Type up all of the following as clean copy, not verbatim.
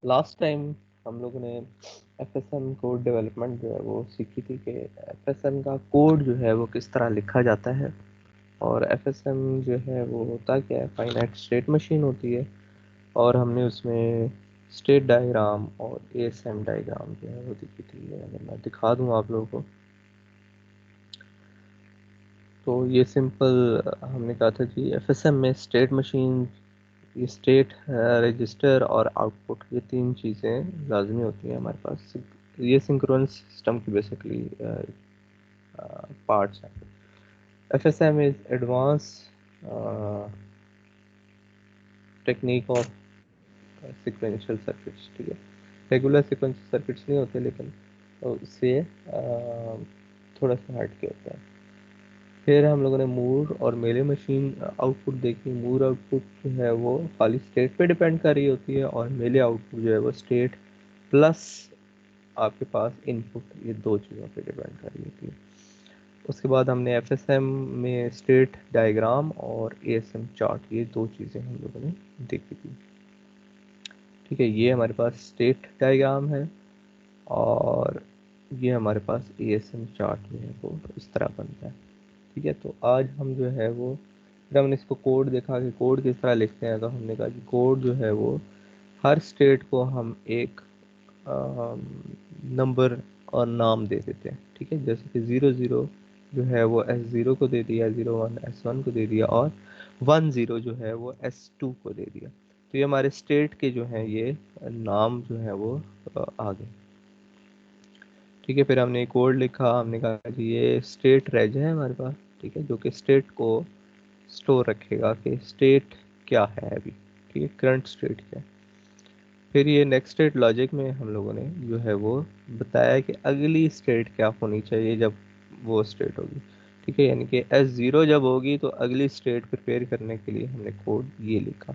Last time हम लोगों ने एफएसएम कोड डेवलपमेंट जो है वो सीखी थी कि एफएसएम का कोड जो है वो किस तरह लिखा जाता है। और एफएसएम जो है वो होता क्या है, फाइनाइट स्टेट मशीन होती है। और हमने उसमें स्टेट डायग्राम और एएसएम डायग्राम जो है वो दिखी थी। अगर मैं दिखा दूँ आप लोगों को, तो ये सिंपल हमने कहा था जी एफएसएम में स्टेट मशीन, ये स्टेट रजिस्टर और आउटपुट, ये तीन चीज़ें लाजमी होती हैं हमारे पास। ये सिंक्रोनस सिस्टम की बेसिकली पार्ट्स हैं। FSM is advance technique of sequential circuits. ठीक है, रेगुलर सिक्वेंशियल सर्किट्स नहीं होते, लेकिन उससे थोड़ा सा हट के होता है। फिर हम लोगों ने मूर और मेले मशीन आउटपुट देखी। मूर आउटपुट जो है वो खाली स्टेट पे डिपेंड कर रही होती है, और मेले आउटपुट जो है वो स्टेट प्लस आपके पास इनपुट, ये दो चीज़ों पे डिपेंड कर रही होती है। उसके बाद हमने एफएसएम में स्टेट डायग्राम और एएसएम चार्ट, ये दो चीज़ें हम लोगों ने देखी थी। ठीक है, ये हमारे पास स्टेट डायग्राम है और ये हमारे पास एएसएम चार्ट जो है वो इस तरह बनता है। ठीक है, तो आज हम जो है वो, जब हमने इसको कोड देखा कि कोड किस तरह लिखते हैं, तो हमने कहा कि कोड जो है वो हर स्टेट को हम एक नंबर और नाम दे देते हैं। ठीक है, जैसे कि 00 जो है वो S0 को दे दिया, 01 S1 को दे दिया, और 10 जो है वो S2 को दे दिया। तो ये हमारे स्टेट के जो हैं ये नाम जो है वो आ गए। ठीक है, फिर हमने एक कोड लिखा, हमने कहा कि ये स्टेट रेज है हमारे पास। ठीक है, जो कि स्टेट को स्टोर रखेगा कि स्टेट क्या है अभी। ठीक है, करंट स्टेट क्या है। फिर ये नेक्स्ट स्टेट लॉजिक में हम लोगों ने जो है वो बताया कि अगली स्टेट क्या होनी चाहिए जब वो स्टेट होगी। ठीक है, यानी कि S0 जब होगी तो अगली स्टेट प्रिपेयर करने के लिए हमने कोड ये लिखा।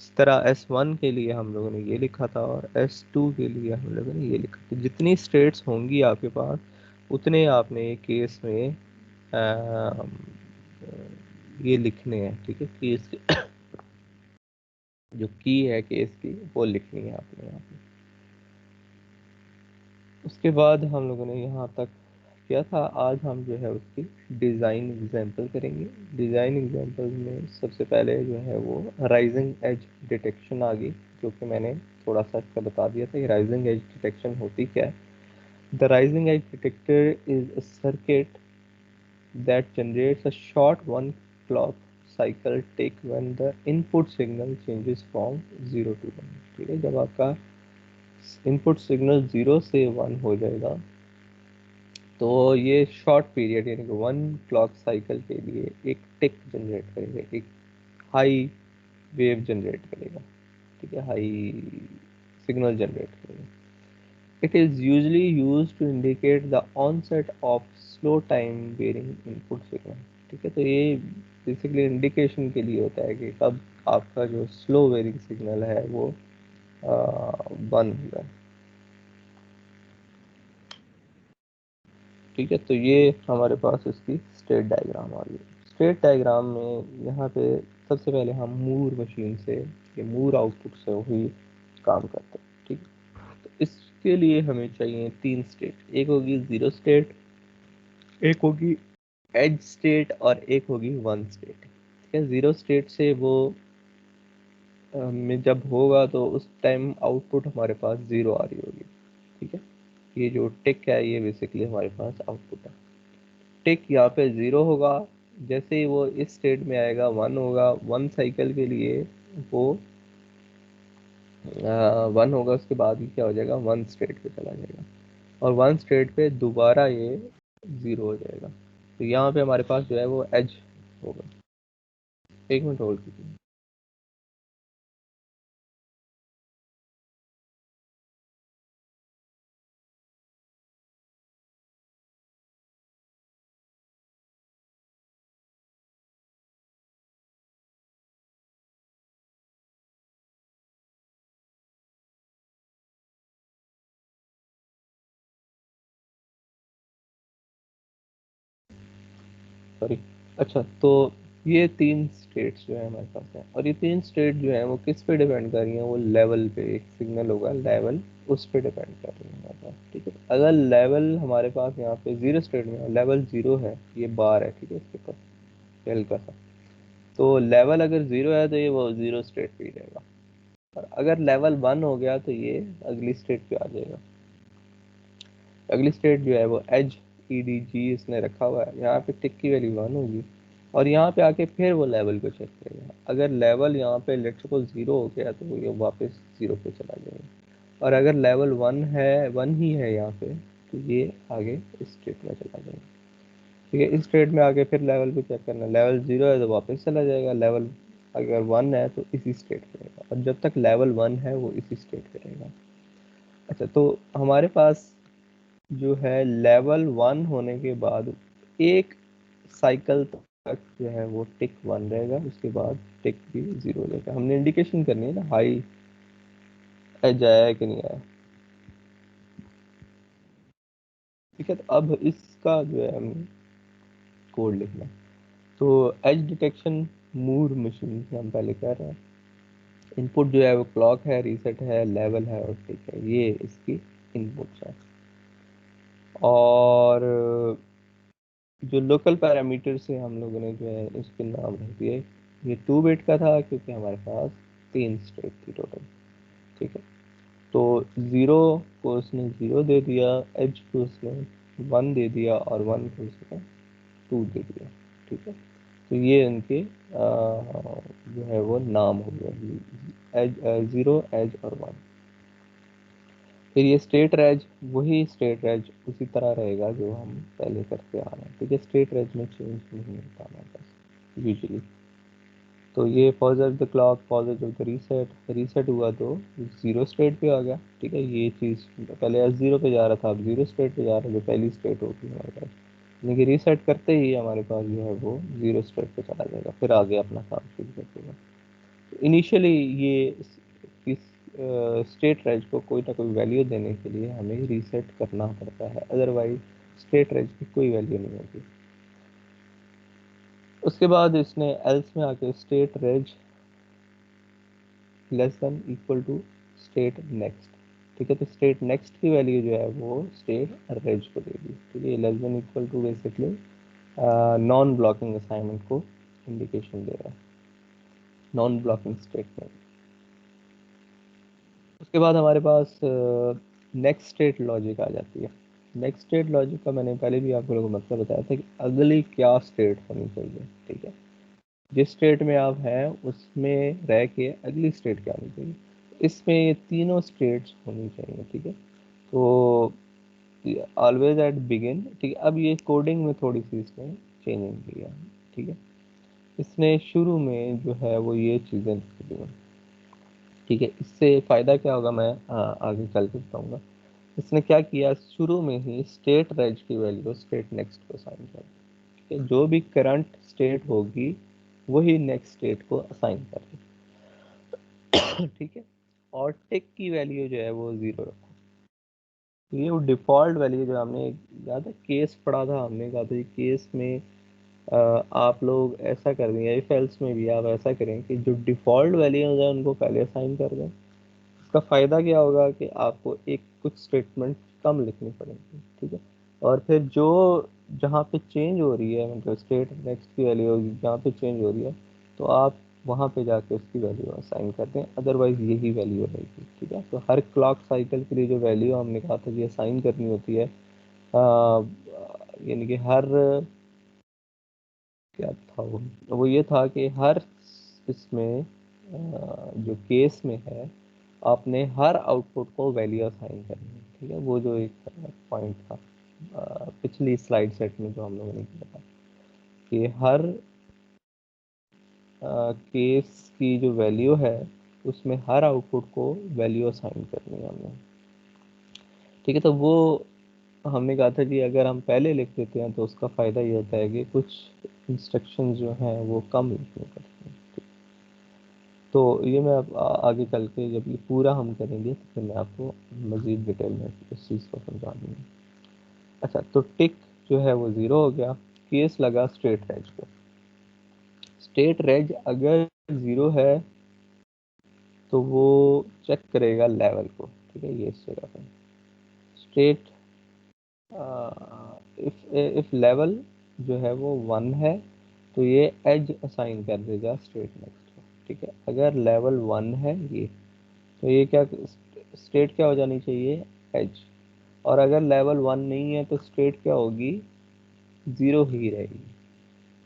इस तरह S1 के लिए हम लोगों ने ये लिखा था, और S2 के लिए हम लोगों ने ये लिखा। तो जितनी स्टेट्स होंगी आपके पास, उतने आपने केस में ये लिखने हैं। ठीक है, केस जो की है केस की, वो लिखनी है आपने यहाँ पे। उसके बाद हम लोगों ने यहाँ तक किया था। आज हम जो है उसकी डिज़ाइन एग्जांपल करेंगे। डिज़ाइन एग्जांपल में सबसे पहले जो है वो राइजिंग एज डिटेक्शन आ गई, जो कि मैंने थोड़ा सा इसका बता दिया था कि राइजिंग एज डिटेक्शन होती क्या है। The rising edge detector is a circuit that generates a short one clock cycle tick when the input signal changes from 0 to 1। ठीक है, जब आपका इनपुट सिग्नल 0 से 1 हो जाएगा, तो ये शॉर्ट पीरियड यानी कि वन क्लॉक साइकिल के लिए एक टिक जनरेट करेगा, एक हाई वेव जनरेट करेगा। ठीक है, हाई सिग्नल जनरेट करेगा। It is usually use to indicate the onset of slow time varying input signal. ठीक है, तो ये बेसिकली इंडिकेशन के लिए होता है कि कब आपका जो स्लो वेरिंग सिग्नल है वो बंद होगा। ठीक है, तो ये हमारे पास इसकी स्टेट डायग्राम आ गई। स्टेट डायग्राम में यहाँ पे सबसे पहले हम मूर मशीन से, ये मूर आउटपुट से ही काम करते हैं। ठीक है, तो इसके लिए हमें चाहिए तीन स्टेट। एक होगी जीरो स्टेट, एक होगी एज स्टेट, और एक होगी वन स्टेट। ठीक है, जीरो स्टेट से वो में जब होगा तो उस टाइम आउटपुट हमारे पास जीरो आ रही होगी। ठीक है, ये जो टिक है ये बेसिकली हमारे पास आउटपुट है। टिक यहाँ पे जीरो होगा, जैसे ही वो इस स्टेट में आएगा वन होगा। वन साइकिल के लिए वो वन होगा, उसके बाद ही क्या हो जाएगा, वन स्टेट पे चला जाएगा, और वन स्टेट पे दोबारा ये जीरो हो जाएगा। तो यहाँ पे हमारे पास जो है वो एज होगा। एक मिनट होल्ड कीजिए। सॉरी। अच्छा, तो ये तीन स्टेट्स जो है हमारे पास है, और ये तीन स्टेट जो है वो किस पे डिपेंड कर रही हैं, वो लेवल पे, एक सिग्नल होगा लेवल, उस पे डिपेंड कर रही है हमारे पास। ठीक है, अगर लेवल हमारे पास यहाँ पे जीरो स्टेट में है, लेवल जीरो है, ये बार है, ठीक है, इसके ऊपर हल्का सा, तो लेवल अगर जीरो है तो ये वो जीरो स्टेट पे ही रहेगा, और अगर लेवल वन हो गया तो ये अगली स्टेट पे आ जाएगा। अगली स्टेट जो है वो एज EDG इसने रखा हुआ है, यहाँ पे टिक की वैल्यू वन होगी, और यहाँ पे आके फिर वो लेवल को चेक करेगा। अगर लेवल यहाँ पे लेट्स सपोज जीरो हो गया तो ये वापस जीरो पे चला जाएगा, और अगर लेवल वन है, वन ही है यहाँ पे, तो ये आगे इस स्टेट में चला जाएगा। ठीक है, इस स्टेट में आके फिर लेवल को चेक करना, लेवल जीरो है तो वापस चला जाएगा, लेवल अगर वन है तो इसी स्टेट पे रहेगा, और जब तक लेवल वन है वो इसी स्टेट पे रहेगा। अच्छा, तो हमारे पास जो है लेवल वन होने के बाद एक साइकिल तक जो है वो टिक वन रहेगा, उसके बाद टिक भी जीरो रहेगा। हमने इंडिकेशन करनी है ना, हाई एज आया है कि नहीं आया। ठीक है, तो अब इसका जो है हमें कोड लिखना है। तो एज डिटेक्शन मूर मशीन से हम पहले कर रहे हैं। इनपुट जो है वो क्लॉक है, रीसेट है, लेवल है और टिक है, ये इसकी इनपुट्स हैं। और जो लोकल पैरामीटर से हम लोगों ने जो है इसके नाम रख दिए, ये 2 बिट का था क्योंकि हमारे पास तीन स्टेट थी टोटल। ठीक है, तो ज़ीरो को उसने ज़ीरो दे दिया, एज को उसने वन दे दिया, और वन को उसने टू दे दिया। ठीक है, तो ये उनके जो है वो नाम हो गए, एज ज़ीरो, एज और वन। फिर ये स्टेट रेज, वही स्टेट रेज उसी तरह रहेगा जो हम पहले करते आ रहे हैं। ठीक है, स्टेट रेज में चेंज नहीं होता हमारे पास यूजली। तो ये pause of the clock, pause of the reset, reset हुआ तो जीरो स्टेट पे आ गया। ठीक है, ये चीज़ पहले एस जीरो पे जा रहा था, अब जीरो स्टेट पे जा रहा है, जो पहली स्टेट होती है हमारे पास, यानी कि रीसेट करते ही हमारे पास जो है वो जीरो स्टेट पे चला जाएगा, फिर आगे अपना काम शुरू कर देगा। इनिशियली ये इस स्टेट रेंज को कोई ना कोई वैल्यू देने के लिए हमें रीसेट करना पड़ता है, अदरवाइज स्टेट रेंज की कोई वैल्यू नहीं होती। उसके बाद इसने एल्स में आके state range less than equal to state next. ठीक है, तो स्टेट नेक्स्ट की वैल्यू जो है वो स्टेट रेंज को देगी। ठीक है, less than equal to basically non blocking assignment को इंडिकेशन दे रहा है, नॉन ब्लॉकिंग स्टेटमेंट। उसके बाद हमारे पास नेक्स्ट स्टेट लॉजिक आ जाती है। नेक्स्ट स्टेट लॉजिक का मैंने पहले भी आप लोगों को मतलब बताया था कि अगली क्या स्टेट होनी चाहिए। ठीक है, जिस स्टेट में आप हैं उसमें रह के अगली स्टेट क्या होनी चाहिए, इसमें ये तीनों स्टेट्स होनी चाहिए। ठीक है, तो ऑलवेज एट बिगिन। ठीक है, अब ये कोडिंग में थोड़ी सी इसने चेंजिंग की है। ठीक है, इसने शुरू में जो है वो ये चीज़ें लिख दी हैं। ठीक है, इससे फ़ायदा क्या होगा मैं आगे चल के बताऊँगा। इसने क्या किया, शुरू में ही स्टेट रेज की वैल्यू स्टेट नेक्स्ट को असाइन कर दी। ठीक है, जो भी करंट स्टेट होगी वही नेक्स्ट स्टेट को असाइन कर दी। ठीक है, और टिक की वैल्यू जो है वो जीरो रखो। तो ये वो डिफ़ॉल्ट वैल्यू जो हमने याद है केस पढ़ा था, हमने कहा था केस में आप लोग ऐसा कर देंगे, इफ एल्स में भी आप ऐसा करें कि जो डिफ़ॉल्ट वैल्यूज हैं उनको पहले असाइन कर दें। इसका फ़ायदा क्या होगा कि आपको एक कुछ स्टेटमेंट कम लिखनी पड़ेगी। ठीक है, और फिर जो जहाँ पे चेंज हो रही है, मतलब स्टेट नेक्स्ट की वैल्यू होगी जहाँ पे चेंज हो रही है, तो आप वहाँ पे जाके उसकी वैल्यू असाइन कर दें, अदरवाइज यही वैल्यू रहेगी। ठीक है, तो हर क्लॉक साइकिल के लिए जो वैल्यू हमने कहा था कि असाइन करनी होती है, यानी कि हर क्या था वो ये था कि हर इसमें जो केस में है आपने हर आउटपुट को वैल्यू असाइन करनी है। ठीक है, वो जो एक पॉइंट था पिछली स्लाइड सेट में जो हम लोगों ने किया था कि हर केस की जो वैल्यू है उसमें हर आउटपुट को वैल्यू असाइन करनी है हमने। ठीक है, तो वो हमने कहा था कि अगर हम पहले लिख देते हैं तो उसका फ़ायदा ये होता है कि कुछ इंस्ट्रक्शन जो हैं वो कम लिखनी पड़ती हैं। तो ये मैं अब आगे चल के जब ये पूरा हम करेंगे तो फिर मैं आपको मज़ीद डिटेल में इस चीज़ को समझा दूँगा। अच्छा, तो टिक जो है वो ज़ीरो हो गया, केस लगा स्ट्रेट रेंज पे। स्टेट रेज अगर 0 है तो वो चेक करेगा लेवल को, ठीक है, ये इस जगह पे स्टेट इफ लेवल जो है वो 1 है तो ये एज असाइन कर देगा स्टेट नेक्स्ट को, ठीक है। अगर लेवल 1 है ये, तो ये क्या स्टेट क्या हो जानी चाहिए, एज। और अगर लेवल 1 नहीं है तो स्टेट क्या होगी, 0 ही रहेगी,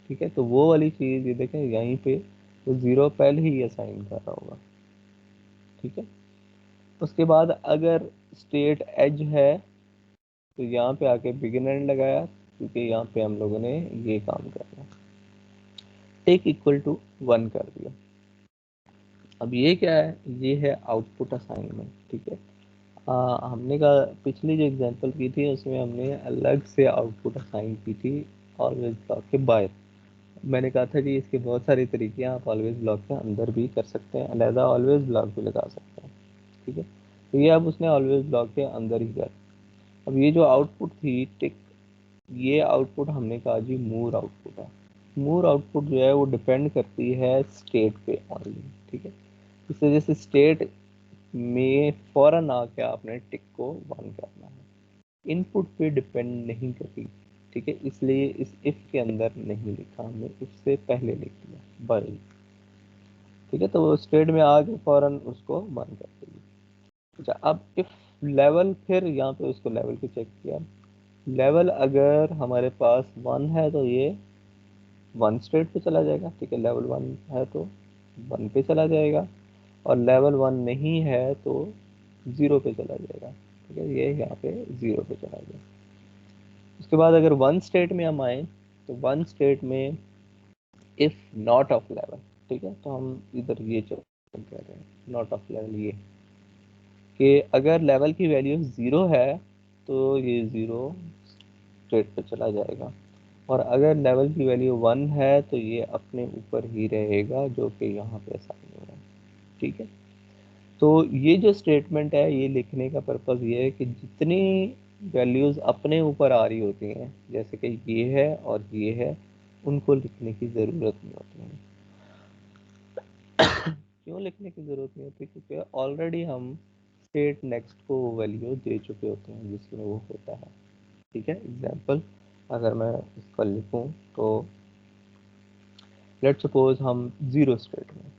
ठीक है। तो वो वाली चीज़ ये देखें यहीं पे तो 0 पहले ही असाइन कर रहा होगा, ठीक है। उसके बाद अगर स्टेट एज है तो यहाँ पे आके बिगिन एंड लगाया, क्योंकि यहाँ पे हम लोगों ने ये काम करना, टेक इक्वल टू 1 कर दिया। अब ये क्या है, ये है आउटपुट असाइनमेंट, ठीक है। हमने कहा पिछली जो एग्जांपल की थी उसमें हमने अलग से आउटपुट असाइन की थी ऑलवेज ब्लॉक के बाहर। मैंने कहा था कि इसके बहुत सारे तरीके हैं, आप ऑलवेज ब्लॉक के अंदर भी कर सकते हैं, अलहदा ऑलवेज ब्लॉक भी लगा सकते हैं, ठीक है। तो ये अब उसने ऑलवेज ब्लॉक के अंदर ही कर। अब ये जो आउटपुट थी टिक, ये आउटपुट हमने कहा जी मूर आउटपुट है। मूर आउटपुट जो है वो डिपेंड करती है स्टेट पे ऑनली, ठीक है। इस वजह से स्टेट में फौरन आके आपने टिक को 1 करना है, इनपुट पे डिपेंड नहीं करती, ठीक है। इसलिए इस इफ के अंदर नहीं लिखा हमने, इफ से पहले लिख दिया बाई, ठीक है। तो वो स्टेट में आके फौरन उसको 1 कर देगी। अच्छा, अब इफ लेवल, फिर यहाँ पे उसको लेवल को चेक किया, लेवल अगर हमारे पास 1 है तो ये 1 स्टेट पे चला जाएगा, ठीक है। लेवल 1 है तो 1 पे चला जाएगा, और लेवल 1 नहीं है तो 0 पे चला जाएगा, ठीक है। ये यहाँ पे 0 पे चला गया। उसके बाद अगर 1 स्टेट में हम आए तो 1 स्टेट में इफ नॉट ऑफ लेवल, ठीक है। तो हम इधर ये चेक कर रहे हैं नॉट ऑफ लेवल, ये कि अगर लेवल की वैल्यू 0 है तो ये 0 स्टेट पे चला जाएगा, और अगर लेवल की वैल्यू 1 है तो ये अपने ऊपर ही रहेगा जो कि यहाँ पे असाइन हो रहा है, ठीक है। तो ये जो स्टेटमेंट है ये लिखने का पर्पज़ ये है कि जितनी वैल्यूज़ अपने ऊपर आ रही होती हैं, जैसे कि ये है और ये है, उनको लिखने की ज़रूरत नहीं होती है। क्यों लिखने की ज़रूरत नहीं होती, क्योंकि ऑलरेडी हम स्टेट नेक्स्ट को वैल्यू दे चुके होते हैं जिसमें वो होता है, ठीक है। एग्जाम्पल अगर मैं इसका लिखूँ तो लेट सपोज हम 0 स्टेट में,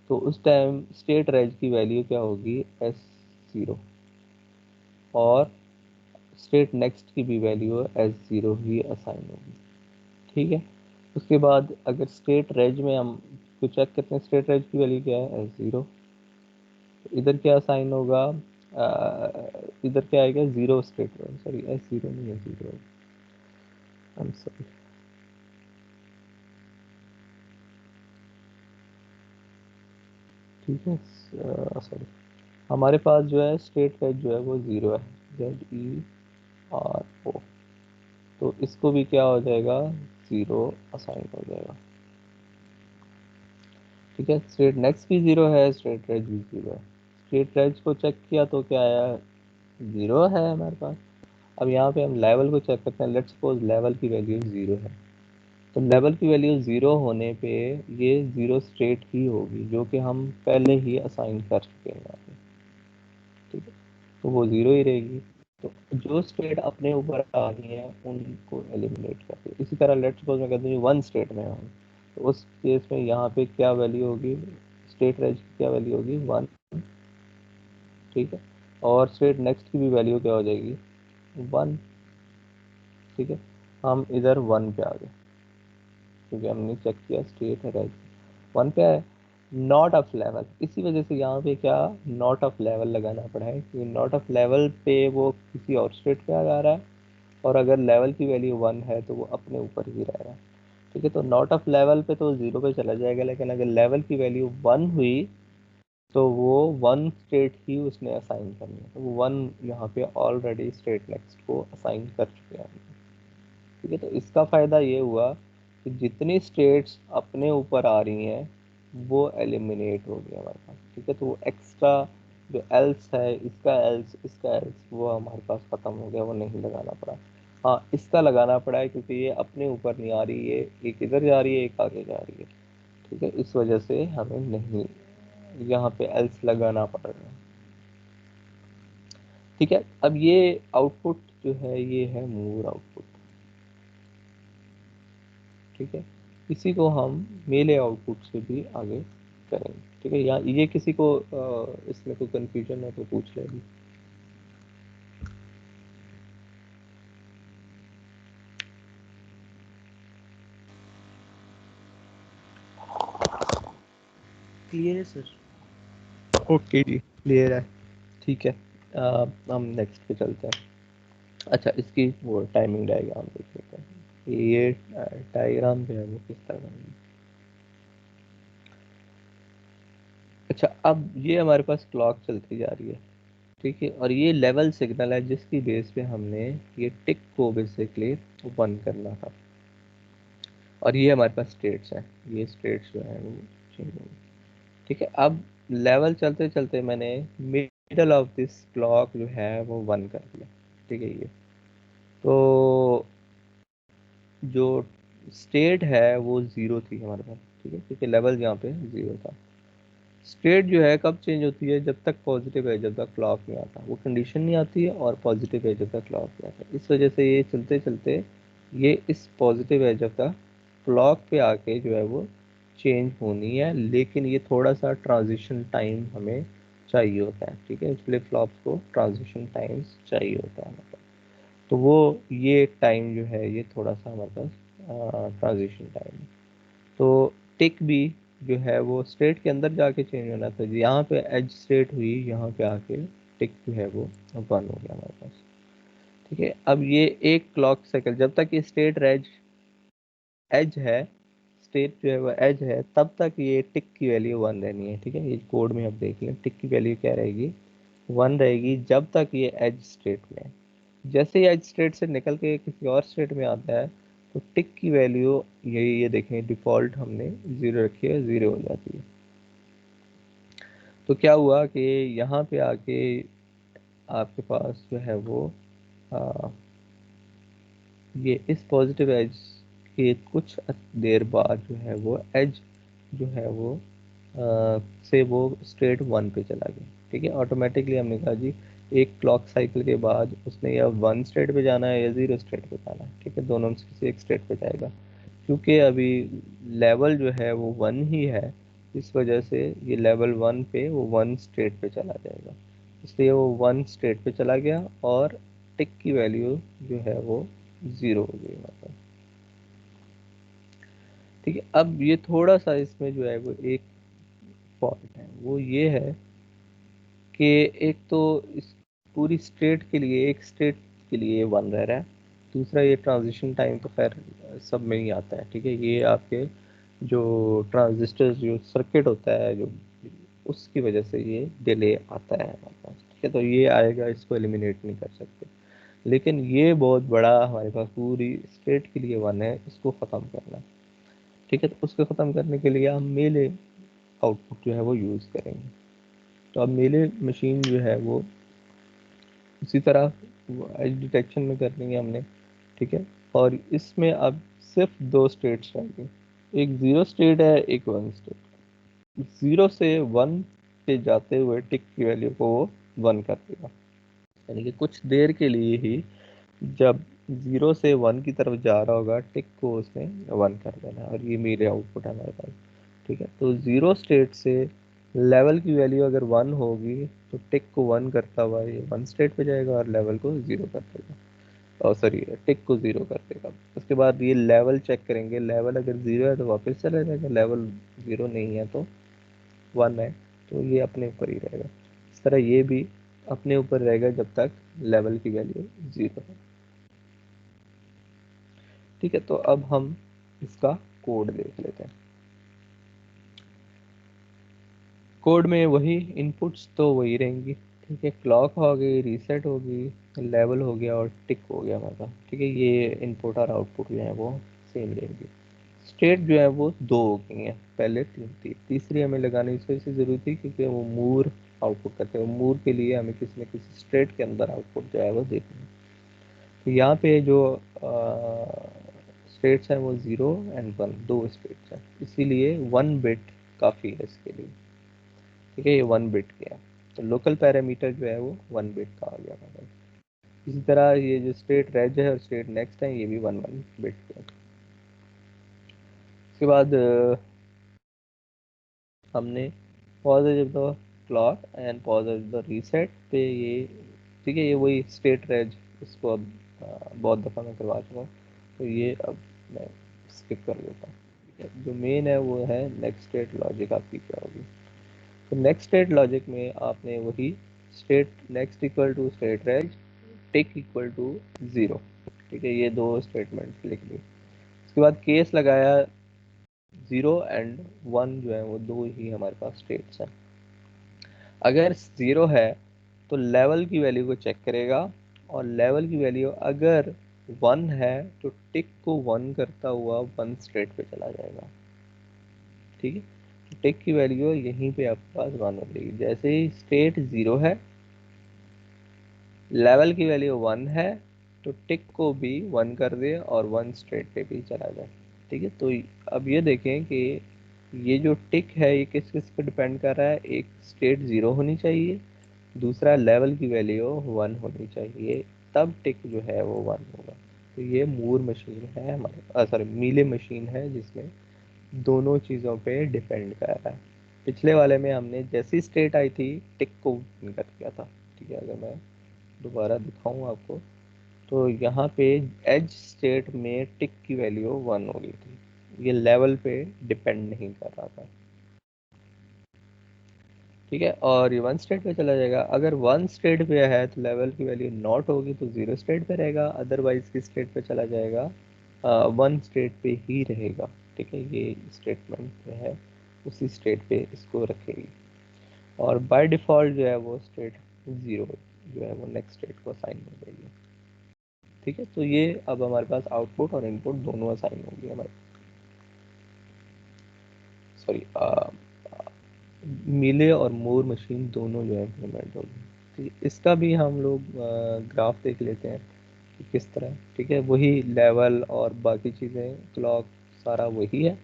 तो उस टाइम स्टेट रेज की वैल्यू क्या होगी, S0, और स्टेट नेक्स्ट की भी वैल्यू S0 ही असाइन होगी, ठीक है। उसके बाद अगर स्टेट रेज में हम कुछ चेक करते हैं, स्टेट रेज की वैल्यू क्या है, S0, इधर क्या असाइन होगा, इधर क्या आएगा, 0 स्टेट रेज, सॉरी S0 नहीं है, 0, आई एम सॉरी, ठीक है, सॉरी। हमारे पास जो है स्टेट रेज जो है वो 0 है, ZERO, तो इसको भी क्या हो जाएगा, 0 असाइन हो जाएगा, ठीक है। स्टेट नेक्स्ट भी 0 है, स्टेट रेज भी 0 है। स्टेट रेज को चेक किया तो क्या आया, 0 है हमारे पास। अब यहाँ पे हम लेवल को चेक करते हैं, लेट्स सपोज लेवल की वैल्यू 0 है, तो लेवल की वैल्यू 0 होने पे ये 0 स्टेट ही होगी जो कि हम पहले ही असाइन कर चुके हैं यहाँ पे, ठीक है। तो वो 0 ही रहेगी। तो जो स्टेट अपने ऊपर आ रही है उनको एलिमिनेट कर दो। इसी तरह लेट्स सपोज मैं कहता हूँ 1 स्टेट में हूँ, तो उस केस में यहाँ पे क्या वैल्यू होगी, स्टेट रेज की क्या वैल्यू होगी, 1, ठीक है। और स्टेट नेक्स्ट की भी वैल्यू क्या हो जाएगी, 1, ठीक है। हम इधर 1 पे आ गए क्योंकि हमने चेक किया स्टेट रेज 1 पे है, नॉट ऑफ लेवल, इसी वजह से यहाँ पे क्या नॉट ऑफ लेवल लगाना पड़ा है, क्योंकि नॉट ऑफ लेवल पे वो किसी और स्टेट पे आ जा रहा है, और अगर लेवल की वैल्यू 1 है तो वो अपने ऊपर ही रह रहा है, ठीक है। तो नॉट ऑफ लेवल पे तो 0 पे चला जाएगा, लेकिन अगर लेवल की वैल्यू 1 हुई तो वो 1 स्टेट ही उसने असाइन करनी है, तो वो 1 यहाँ पे ऑलरेडी स्टेट नेक्स्ट को असाइन कर चुके हैं, ठीक है। तो इसका फ़ायदा ये हुआ कि जितनी स्टेट्स अपने ऊपर आ रही हैं वो एलिमिनेट हो गया हमारे पास, ठीक है। तो वो एक्स्ट्रा जो एल्स है, इसका एल्स वो हमारे पास ख़त्म हो गया, वो नहीं लगाना पड़ा। हाँ, इसका लगाना पड़ा है क्योंकि ये अपने ऊपर नहीं आ रही है, एक इधर जा रही है, एक आगे जा रही है, ठीक है, इस वजह से हमें नहीं यहाँ पे एल्स लगाना पड़ रहा है। ठीक है, अब ये आउटपुट जो है ये है मूव आउटपुट। ठीक है, इसी को हम मेले आउटपुट से भी आगे करेंगे। ठीक है, या ये किसी को इसमें कोई कंफ्यूजन है तो पूछ ले अभी। क्लियर है सर। ओके जी, क्लियर है। ठीक है, हम नेक्स्ट पे चलते हैं। अच्छा, इसकी वो टाइमिंग डायग्राम देख लेते हैं। ये डायग्राम जो है वो किस तरह बनेगी। अच्छा, अब ये हमारे पास क्लॉक चलती जा रही है। ठीक है, और ये लेवल सिग्नल है जिसकी बेस पे हमने ये टिक को बेसिकली वन करना था। और ये हमारे पास स्टेट्स हैं, ये स्टेट्स जो है वो चेंज होंगी। ठीक है, अब लेवल चलते चलते मैंने मिडल ऑफ दिस क्लॉक जो है वो वन कर दिया। ठीक है, ये तो जो स्टेट है वो ज़ीरो थी हमारे पास। ठीक है, क्योंकि लेवल यहाँ पे ज़ीरो था। स्टेट जो है कब चेंज होती है, जब तक पॉजिटिव है, जब तक क्लॉक नहीं आता, वो कंडीशन नहीं आती है, और पॉजिटिव है जब तक क्लॉक नहीं आता। इस वजह से ये चलते चलते ये इस पॉजिटिव है जब तक क्लॉक पे आके जो है वो चेंज होनी है, लेकिन ये थोड़ा सा ट्रांजिशन टाइम हमें चाहिए होता है। ठीक है, फ्लिप फ्लॉप्स को ट्रांजिशन टाइम्स चाहिए होता है मतलब। तो वो ये टाइम जो है ये थोड़ा सा हमारे पास ट्रांजिशन टाइम है। तो टिक भी जो है वो स्टेट के अंदर जाके चेंज होना था। यहाँ पे एज स्टेट हुई, यहाँ पे आके टिक जो है वो वन हो गया हमारे पास। ठीक है, अब ये एक क्लॉक साइकिल जब तक ये स्टेट एज एज है, स्टेट जो है वो एज है, तब तक ये टिक की वैल्यू वन रहनी है। ठीक है, ये कोड में आप देख लें, टिक की वैल्यू क्या रहेगी, वन रहेगी जब तक ये एज स्टेट में है। जैसे ही एज स्टेट से निकल के किसी और स्टेट में आता है तो टिक की वैल्यू यही, ये देखें डिफ़ॉल्ट हमने ज़ीरो रखी है, ज़ीरो हो जाती है। तो क्या हुआ कि यहाँ पे आके आपके पास जो है वो आ, ये इस पॉजिटिव एज के कुछ देर बाद जो है वो एज जो है वो से वो स्टेट वन पे चला गया। ठीक है, ऑटोमेटिकली हमने कहा जी एक क्लॉक साइकिल के बाद उसने या वन स्टेट पे जाना है या ज़ीरो स्टेट पे जाना है। ठीक है, दोनों में से किसी एक स्टेट पे जाएगा। क्योंकि अभी लेवल जो है वो वन ही है, इस वजह से ये लेवल वन पे वो वन स्टेट पे चला जाएगा। इसलिए वो वन स्टेट पे चला गया और टिक की वैल्यू जो है वो ज़ीरो हो गई मतलब। ठीक है, अब ये थोड़ा सा इसमें जो है वो एक पॉइंट है, वो ये है कि एक तो इस पूरी स्टेट के लिए, एक स्टेट के लिए वन रह रहा है। दूसरा ये ट्रांजिशन टाइम तो खैर सब में ही आता है। ठीक है, ये आपके जो ट्रांजिस्टर जो सर्किट होता है जो, उसकी वजह से ये डिले आता है हमारे पास। ठीक है, तो ये आएगा, इसको एलिमिनेट नहीं कर सकते। लेकिन ये बहुत बड़ा हमारे पास पूरी स्टेट के लिए वन है, इसको ख़त्म करना है। ठीक है, तो उसको ख़त्म करने के लिए हम मेले आउटपुट जो है वो यूज़ करेंगे। तो अब मेले मशीन जो है वो उसी तरह एज डिटेक्शन में कर लेंगे हमने। ठीक है, और इसमें अब सिर्फ दो स्टेट्स रहेंगे, एक ज़ीरो स्टेट है, एक वन स्टेट। ज़ीरो से वन पे जाते हुए टिक की वैल्यू को वो वन कर देगा, यानी कि कुछ देर के लिए ही जब ज़ीरो से वन की तरफ जा रहा होगा टिक को उसने वन कर देना है, और ये मेरे आउटपुट है हमारे पास। ठीक है, तो ज़ीरो स्टेट से लेवल की वैल्यू अगर वन होगी तो टिक को वन करता हुआ ये वन स्टेट पे जाएगा और लेवल को ज़ीरो कर देगा, और सॉरी टिक को ज़ीरो कर देगा। उसके बाद ये लेवल चेक करेंगे, लेवल अगर ज़ीरो है तो वापस चला जाएगा, लेवल ज़ीरो नहीं है तो वन है तो ये अपने ऊपर ही रहेगा। इस तरह ये भी अपने ऊपर रहेगा जब तक लेवल की वैल्यू ज़ीरो है। ठीक है, तो अब हम इसका कोड देख लेते हैं। कोड में वही इनपुट्स तो वही रहेंगी। ठीक है, क्लॉक हो गई, रीसेट होगी, लेवल हो गया और टिक हो गया हमारे पास। ठीक है, ये इनपुट और आउटपुट जो है वो सेम रहेंगी। स्टेट जो है वो दो हो गई हैं, पहले तीन थी, तीसरी हमें लगाने की वजह से ज़रूरी थी क्योंकि वो मूर आउटपुट करते हैं। मूर के लिए हमें किसी न किसी स्टेट के अंदर आउटपुट जो है वो देखना है। तो यहाँ पे जो स्टेट्स हैं वो 0 एंड 1, दो स्टेट्स हैं, इसीलिए 1 बिट काफ़ी है इसके लिए। ठीक है, ये 1 बिट के है, तो लोकल पैरामीटर जो है वो 1 बिट का आ गया हमारे। इसी तरह ये जो स्टेट रेज है और स्टेट नेक्स्ट है ये भी 1 बिट के हैं। उसके बाद हमने positive the clock and positive the reset पे ये, ठीक है, ये वही स्टेट रेज, इसको अब बहुत दफ़ा मैं करवा चुका हूँ, तो ये अब मैं स्किप कर देता हूँ। ठीक है, जो मेन है वो है नेक्स्ट स्टेट लॉजिक आपकी क्या होगी। तो नेक्स्ट स्टेट लॉजिक में आपने वही state next equal to state reg tick equal to 0, ठीक है, ये दो स्टेटमेंट लिख ली। उसके बाद केस लगाया 0 एंड 1 जो है वो दो ही हमारे पास स्टेट्स हैं। अगर 0 है तो लेवल की वैल्यू को चेक करेगा, और लेवल की वैल्यू अगर 1 है तो टिक को 1 करता हुआ 1 स्टेट पे चला जाएगा। ठीक है, तो टिक की वैल्यू यहीं पे आपके पास 1 हो जाएगी। जैसे ही स्टेट 0 है, लेवल की वैल्यू 1 है, तो टिक को भी 1 कर दे और 1 स्ट्रेट पे भी चला जाए। ठीक है, तो अब ये देखें कि ये जो टिक है ये किस किस पे डिपेंड कर रहा है। एक स्टेट 0 होनी चाहिए, दूसरा लेवल की वैल्यू 1 होनी चाहिए, तब टिक जो है वो 1 होगा। तो ये मूर मशीन है हमारे, सॉरी मीले मशीन है, जिसमें दोनों चीज़ों पे डिपेंड कर रहा है। पिछले वाले में हमने जैसी स्टेट आई थी टिक को 1 कर दिया था। ठीक है, अगर मैं दोबारा दिखाऊं आपको, तो यहाँ पे एज स्टेट में टिक की वैल्यू 1 हो गई थी, ये लेवल पे डिपेंड नहीं कर रहा था। ठीक है, और ये 1 स्टेट पे चला जाएगा। अगर 1 स्टेट पे है तो लेवल की वैल्यू नॉट होगी तो 0 स्टेट पे रहेगा, अदरवाइज की स्टेट पे चला जाएगा, 1 स्टेट पे ही रहेगा। ठीक है, ये स्टेटमेंट जो है उसी स्टेट पे इसको रखेगी, और बाय डिफ़ॉल्ट जो है वो स्टेट 0 जो है वो नेक्स्ट स्टेट को असाइन हो जाएगी। ठीक है, तो ये अब हमारे पास आउटपुट और इनपुट दोनों असाइन होंगे हमारे, सॉरी, मिले और मोर मशीन दोनों जो है इम्प्लीमेंट होगी। तो इसका भी हम लोग ग्राफ देख लेते हैं कि किस तरह। ठीक है, वही लेवल और बाकी चीज़ें, क्लॉक, सारा वही है,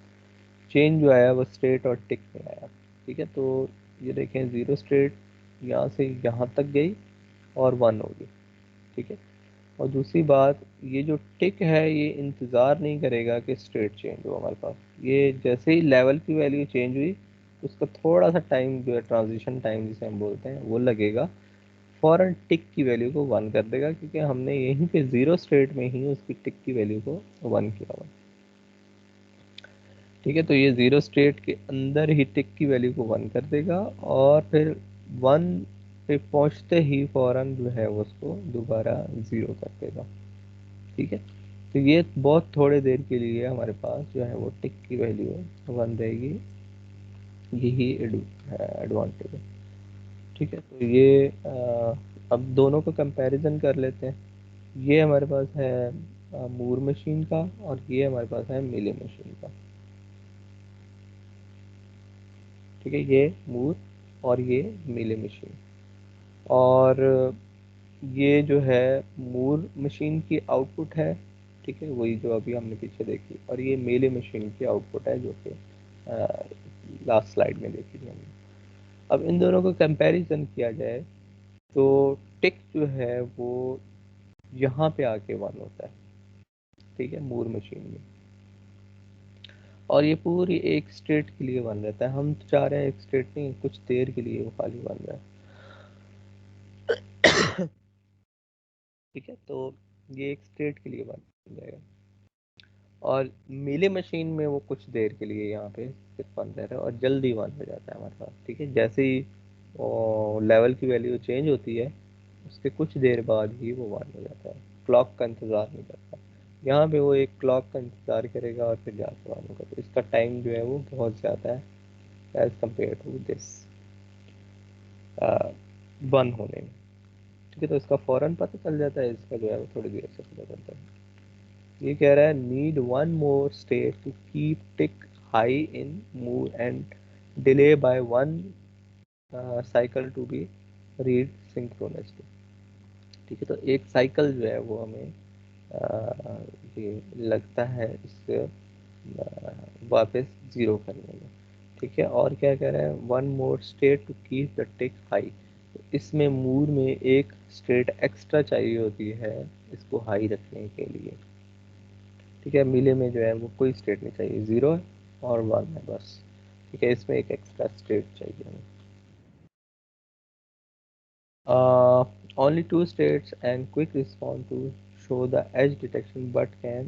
चेंज जो आया वो स्टेट और टिक में आया। ठीक है, तो ये देखें 0 स्टेट यहाँ से यहाँ तक गई और 1 होगी। ठीक है, और दूसरी बात, ये जो टिक है ये इंतज़ार नहीं करेगा कि स्टेट चेंज हो हमारे पास, ये जैसे ही लेवल की वैल्यू चेंज हुई उसका थोड़ा सा टाइम जो है, ट्रांजिशन टाइम जिसे हम बोलते हैं, वो लगेगा, फ़ौरन टिक की वैल्यू को 1 कर देगा, क्योंकि हमने यहीं पे 0 स्टेट में ही उसकी टिक की वैल्यू को 1 किया हुआ। ठीक है, तो ये 0 स्टेट के अंदर ही टिक की वैल्यू को 1 कर देगा, और फिर 1 पे पहुंचते ही फ़ौरन जो है वो उसको दोबारा 0 कर देगा। ठीक है, तो ये बहुत थोड़े देर के लिए हमारे पास जो है वो टिक की वैल्यू 1 रहेगी, यही एडवांटेज है। ठीक है, तो ये अब दोनों का कंपैरिजन कर लेते हैं। ये हमारे पास है मूर मशीन का, और ये हमारे पास है मिले मशीन का। ठीक है, ये मूर और ये मिले मशीन, और ये जो है मूर मशीन की आउटपुट है। ठीक है, वही जो अभी हमने पीछे देखी, और ये मेले मशीन की आउटपुट है जो कि लास्ट स्लाइड में देखी थी हमने। अब इन दोनों का कंपैरिजन किया जाए तो टिक जो है वो यहाँ पे आके 1 होता है। ठीक है, मूर मशीन में, और ये पूरी एक स्टेट के लिए 1 रहता है। हम तो चाह रहे हैं एक स्टेट नहीं, कुछ देर के लिए वो खाली 1 रहा है। ठीक है, तो ये एक स्टेट के लिए 1 बन जाएगा, और मेले मशीन में वो कुछ देर के लिए यहाँ पे सिर्फ 1 रह रहा है, और जल्दी 1 हो जाता है हमारे पास। ठीक है, जैसे ही लेवल की वैल्यू चेंज होती है उसके कुछ देर बाद ही वो 1 हो जाता है, क्लॉक का इंतज़ार नहीं करता। यहाँ पे वो एक क्लॉक का इंतज़ार करेगा और फिर जाके 1 होगा, तो इसका टाइम जो है वो बहुत ज़्यादा है एज कम्पेयर टू दिस 1 होने में। ठीक है, तो इसका फ़ौरन पता चल जाता है, इसका जो है वो थोड़ी देर से पता चलता है। ये कह रहा है need 1 more state to keep tick high in move and delay by 1 cycle to be read synchronously. ठीक है, तो एक साइकिल जो है वो हमें ये लगता है इससे वापस ज़ीरो करने में। ठीक है, और क्या कह रहा है, one more state to keep the tick high. इसमें मूर में एक स्टेट एक्स्ट्रा चाहिए होती है इसको हाई रखने के लिए। ठीक है, मिले में जो है वो कोई स्टेट नहीं चाहिए, ज़ीरो है और वन है बस। ठीक है, इसमें एक एक्स्ट्रा स्टेट चाहिए हमें। Only two states and quick response to show the edge detection but can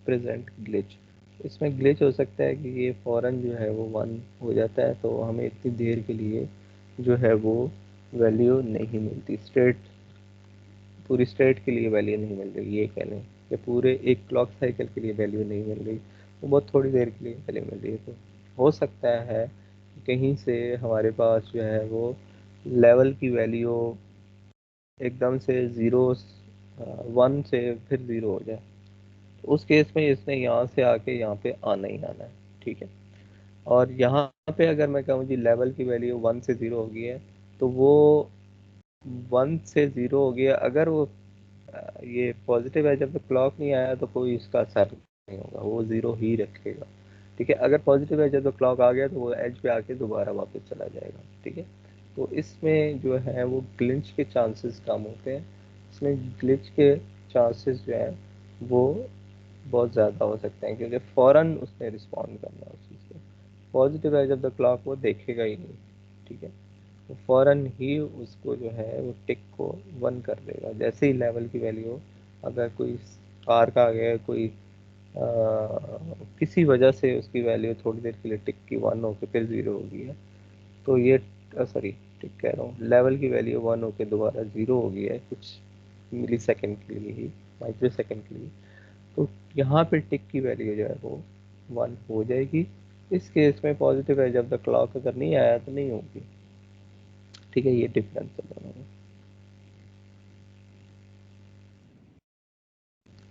present glitch। इसमें ग्लिच हो सकता है कि ये फौरन जो है वो वन हो जाता है, तो हमें इतनी देर के लिए जो है वो वैल्यू नहीं मिलती, स्टेट पूरी स्टेट के लिए वैल्यू नहीं मिल रही, ये कह लें कि पूरे एक क्लॉक साइकिल के लिए वैल्यू नहीं मिल रही, वो बहुत थोड़ी देर के लिए वैल्यू मिल रही है। तो हो सकता है कहीं से हमारे पास जो है वो लेवल की वैल्यू एकदम से ज़ीरो, वन से फिर ज़ीरो हो जाए, तो उस केस में इसने यहाँ से आके यहाँ पे आना ही आना है। ठीक है, और यहाँ पे अगर मैं कहूँ जी लेवल की वैल्यू वन से ज़ीरो हो गई है, तो वो वन से ज़ीरो हो गया, अगर वो ये पॉजिटिव है, जब तक क्लॉक नहीं आया तो कोई इसका असर नहीं होगा, वो ज़ीरो ही रखेगा। ठीक है, अगर पॉजिटिव है, जब तक क्लॉक आ गया तो वो एज पे आके दोबारा वापस चला जाएगा। ठीक है, तो इसमें जो है वो ग्लिच के चांसेस कम होते हैं, इसमें ग्लिच के चांसेस जो है वो बहुत ज़्यादा हो सकते हैं, क्योंकि फ़ौरन उसने रिस्पॉन्ड करना है उस चीज़ को। पॉजिटिव है जब द क्लॉक, वो देखेगा ही नहीं। ठीक है, तो फ़ौरन ही उसको जो है वो टिक को वन कर देगा जैसे ही लेवल की वैल्यू, अगर कोई कार का आ गया, कोई किसी वजह से उसकी वैल्यू थोड़ी देर के लिए टिक की वन होकर फिर ज़ीरो हो गई है, तो ये सॉरी टिक कह रहा हूँ, लेवल की वैल्यू वन होकर दोबारा ज़ीरो हो गई है कुछ मिली सेकेंड के लिए ही, माइक्रो सेकेंड के लिए, तो यहाँ पे टिक की वैल्यू जो है वो वन हो जाएगी। इस केस में पॉजिटिव है जब तक क्लॉक अगर नहीं आया तो नहीं होगी। ठीक है, ये डिफरेंस है दोनों में।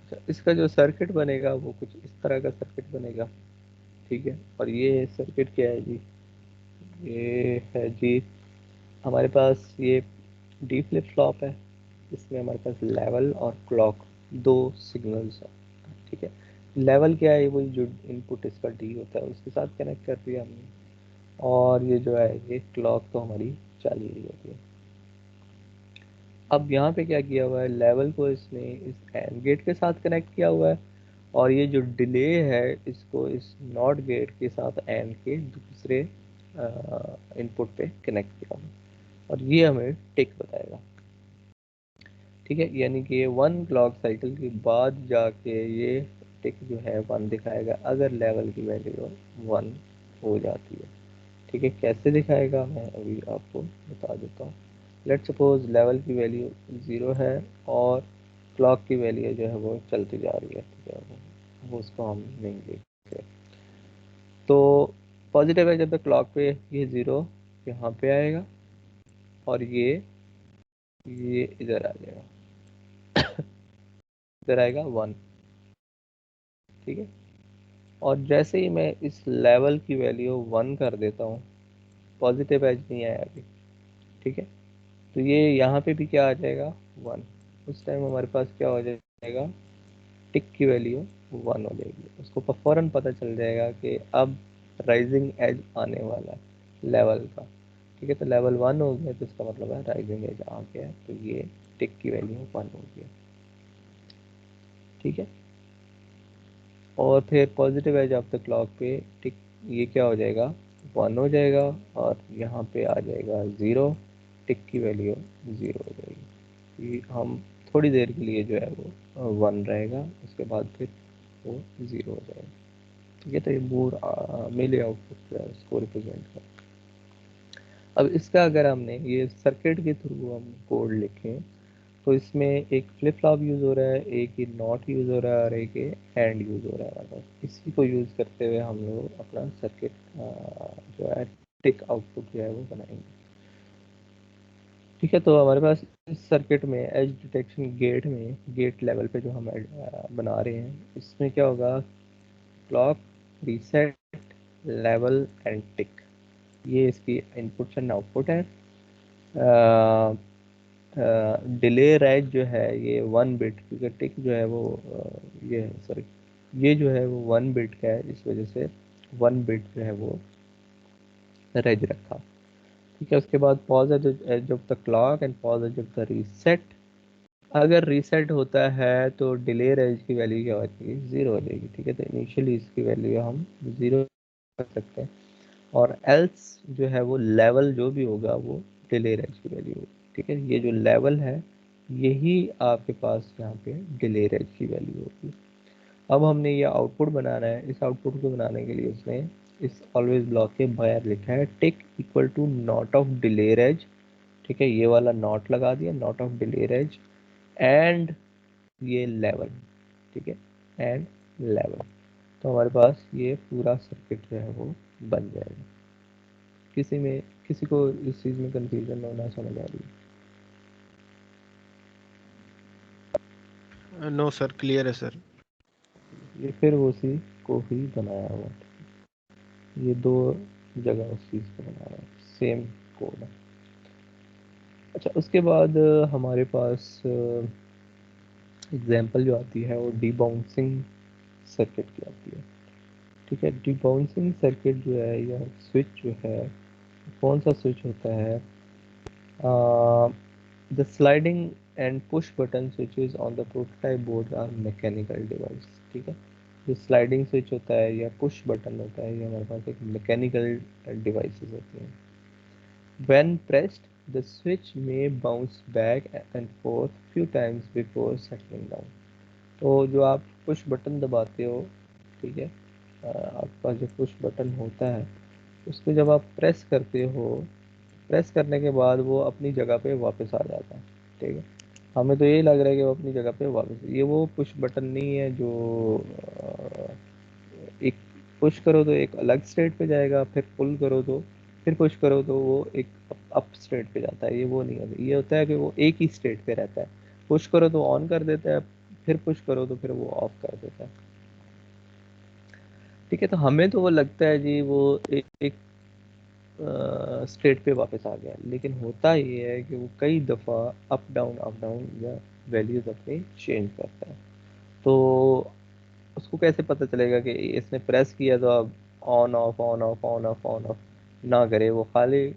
अच्छा, इसका जो सर्किट बनेगा वो कुछ इस तरह का सर्किट बनेगा। ठीक है, और ये सर्किट क्या है जी, ये है जी हमारे पास ये डी फ्लिप फ्लॉप है, इसमें हमारे पास लेवल और क्लॉक दो सिग्नल्स हैं। ठीक है, लेवल क्या है, वही जो इनपुट इसका डी होता है उसके साथ कनेक्ट कर दिया हमने, और ये जो है ये क्लॉक तो हमारी चालू ही होती है। अब यहाँ पे क्या किया हुआ है, लेवल को इसने इस एंड गेट के साथ कनेक्ट किया हुआ है, और ये जो डिले है इसको इस नॉट गेट के साथ एंड के दूसरे इनपुट पे कनेक्ट किया हुआ है, और ये हमें टिक बताएगा। ठीक है, यानी कि ये वन क्लॉक साइकिल के बाद जाके ये टिक जो है वन दिखाएगा अगर लेवल की वैल्यू वन हो जाती है। ठीक है, कैसे दिखाएगा मैं अभी आपको बता देता हूँ। लेट सपोज लेवल की वैल्यू ज़ीरो है और क्लॉक की वैल्यू जो है वो चलती जा रही है। ठीक है, वो उसको हम नहीं देख रहे, तो पॉजिटिव है जब तक क्लॉक पे ये ज़ीरो यहाँ पे आएगा, और ये इधर आ जाएगा, इधर आएगा वन। ठीक है, और जैसे ही मैं इस लेवल की वैल्यू वन कर देता हूँ, पॉजिटिव एज नहीं आया अभी। ठीक है, तो ये यहाँ पे भी क्या आ जाएगा, वन। उस टाइम हमारे पास क्या हो जाएगा, टिक की वैल्यू वन हो जाएगी, उसको फौरन पता चल जाएगा कि अब राइजिंग एज आने वाला है लेवल का। ठीक है, तो लेवल वन हो गया तो इसका मतलब है राइजिंग एज आ गया, तो ये टिक की वैल्यू वन हो गया। ठीक है, और फिर positive edge of the clock पे टिक, ये क्या हो जाएगा, वन हो जाएगा, और यहाँ पे आ जाएगा ज़ीरो, टिक की वैल्यू ज़ीरो हो जाएगी। ये हम थोड़ी देर के लिए जो है वो वन रहेगा, उसके बाद फिर वो ज़ीरो हो जाएगा। ठीक है, तो ये मूड मेले आउटपुट जो है उसको रिप्रेजेंट कर। अब इसका अगर हमने ये सर्किट के थ्रू हम कोड लिखें, तो इसमें एक फ्लिप फ्लॉप यूज़ हो रहा है, एक ही नॉट यूज़ हो रहा है, और एक एंड यूज़ हो रहा है हमारे पास। इसी को यूज़ करते हुए हम लोग अपना सर्किट जो है टिक आउटपुट जो है वो बनाएंगे। ठीक है, तो हमारे पास इस सर्किट में एज डिटेक्शन गेट में गेट लेवल पे जो हम बना रहे हैं, इसमें क्या होगा, clock, reset, level and tick, ये इसकी इनपुट्स एंड आउटपुट है। डिले रेंज जो है ये 1 बिट, क्योंकि टिक जो है वो ये सॉरी ये जो है वो 1 बिट का है, इस वजह से 1 बिट जो है वो रेंज रखा। ठीक है, उसके बाद pos edge of the clock and pos edge of the reset. अगर रीसेट होता है तो डिले रेंज की वैल्यू क्या हो जाएगी, 0 हो जाएगी। ठीक है, तो इनिशियली इसकी वैल्यू हम 0 कर सकते हैं, और एल्स जो है वो लेवल जो भी होगा वो डिले रेंज की वैल्यू होगी। ठीक है, ये जो लेवल है यही आपके पास यहाँ पे डिले रेंज की वैल्यू होगी। अब हमने ये आउटपुट बनाना है, इस आउटपुट को बनाने के लिए उसने इस ऑलवेज ब्लॉक के बाहर लिखा है tick equal to not of delay range. ठीक है, ये वाला नॉट लगा दिया, not of delay range and ये लेवल। ठीक है, एंड लेवल। तो हमारे पास ये पूरा सर्किट जो है वो बन जाएगा। किसी को इस चीज़ में कंफ्यूजन होना समझ आ रही नो सर, क्लियर है सर। है? ये फिर उसी को ही बनाया हुआ है। ये दो जगह उस चीज़ को बनाया हुआ है, सेम कोड है। अच्छा, उसके बाद हमारे पास एग्जांपल जो आती है वो डीबाउंसिंग सर्किट की आती है। ठीक है, डीबाउंसिंग सर्किट जो है या स्विच जो है, कौन सा स्विच होता है? The sliding and push button switches on the prototype board are mechanical device. ठीक है, जो स्लाइडिंग स्विच होता है या पुश बटन होता है, ये हमारे पास एक मैकेनिकल डिवाइसेस होती हैं। When pressed, the switch may bounce back and forth few times before settling down. तो जो आप पुश बटन दबाते हो, ठीक है, आपके पास जो पुश बटन होता है उसको जब आप प्रेस करते हो, प्रेस करने के बाद वो अपनी जगह पे वापस आ जाता है। ठीक है, हमें तो यही लग रहा है कि वो अपनी जगह पे वापस, ये वो पुश बटन नहीं है जो एक पुश करो तो एक अलग स्टेट पे जाएगा, फिर पुल करो तो फिर पुश करो तो वो एक अप स्टेट पे जाता है। ये वो नहीं होता, ये होता है कि वो एक ही स्टेट पे रहता है। पुश करो तो ऑन कर देता है, फिर पुश करो तो फिर वो ऑफ कर देता है। ठीक है, तो हमें तो वो लगता है जी वो एक स्टेट पे वापस आ गया, लेकिन होता ये है कि वो कई दफ़ा अप डाउन या वैल्यूज अपनी चेंज करता है। तो उसको कैसे पता चलेगा कि इसने प्रेस किया तो अब on off on off on off on off ना करे, वो खाली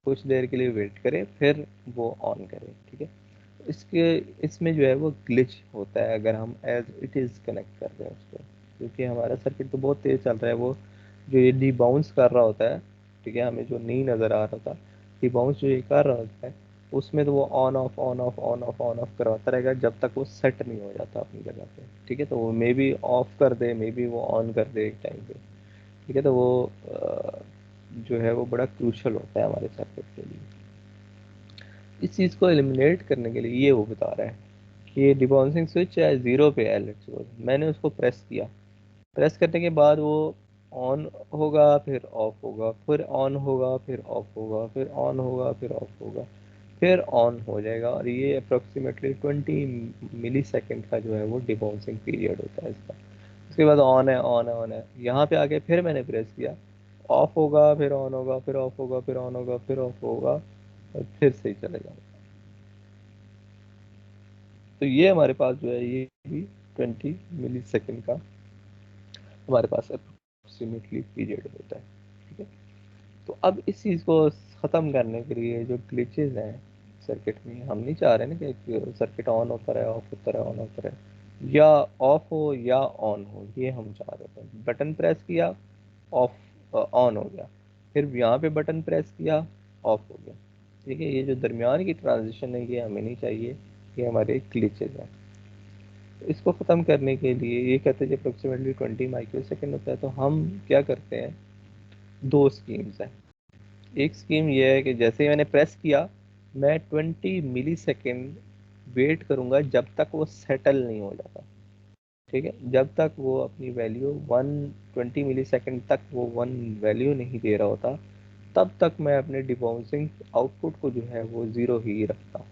कुछ देर के लिए वेट करे फिर वो ऑन करे। ठीक है, इसके इसमें जो है वो ग्लिच होता है अगर हम एज इट इज़ कनेक्ट कर रहे हैं उसको, क्योंकि हमारा सर्किट तो बहुत तेज़ चल रहा है। वो जो ये डी बाउंस कर रहा होता है, ठीक है, हमें जो नहीं नज़र आ रहा था, डी बाउंस जो ये कर रहा होता है उसमें तो वो on off on off on off on off करवाता रहेगा जब तक वो सेट नहीं हो जाता अपनी जगह पे। ठीक है, तो वो मे बी ऑफ कर दे, मे बी वो ऑन कर दे एक टाइम पे। ठीक है, तो वो जो है वो बड़ा क्रूशल होता है हमारे सर्किट के लिए। इस चीज़ को एलिमिनेट करने के लिए ये वो बता रहा है कि ये डिबाउंसिंग स्विच है 0 पे है, लेट्स सपोज मैंने उसको प्रेस किया, प्रेस करने के बाद वो ऑन होगा फिर ऑफ होगा, फिर ऑन होगा फिर ऑफ होगा, फिर ऑन होगा फिर ऑफ होगा, फिर ऑन हो जाएगा, और ये अप्रोक्सीमेटली 20 मिली सेकेंड का जो है वो डिबाउंसिंग पीरियड होता है इसका। उसके बाद ऑन है ऑन है ऑन है, यहाँ पे आके फिर मैंने प्रेस किया, ऑफ होगा फिर ऑन होगा फिर ऑफ होगा फिर ऑन होगा फिर ऑफ होगा, और फिर से ही चलेगा। तो ये हमारे पास जो है ये भी 20 मिली सेकेंड का हमारे पास अप्रोक्सीमेटली पीरियड होता है। ठीक है, तो अब इस चीज़ को ख़त्म करने के लिए जो ग्लिचेस हैं सर्किट में, हम नहीं चाह रहे ना कि सर्किट ऑन होता रहे ऑफ होता रहे ऑन होता रहे, या ऑफ हो या ऑन हो, ये हम चाह रहे थे। बटन प्रेस किया, ऑफ ऑन हो गया, फिर यहाँ पे बटन प्रेस किया, ऑफ हो गया। ठीक है, ये जो दरमियान की ट्रांजिशन है ये हमें नहीं चाहिए, ये हमारे ग्लिचेस हैं। इसको ख़त्म करने के लिए ये कहते हैं कि अप्रोक्सीमेटली 20 माइक्रो सेकेंड होता है, तो हम क्या करते हैं, दो स्कीम्स हैं। एक स्कीम ये है कि जैसे ही मैंने प्रेस किया, मैं 20 मिली सेकेंड वेट करूंगा जब तक वो सेटल नहीं हो जाता। ठीक है, जब तक वो अपनी वैल्यू 20 मिली सेकेंड तक वो वन वैल्यू नहीं दे रहा होता, तब तक मैं अपने डिबाउंसिंग आउटपुट को जो है वो ज़ीरो ही रखता हूँ।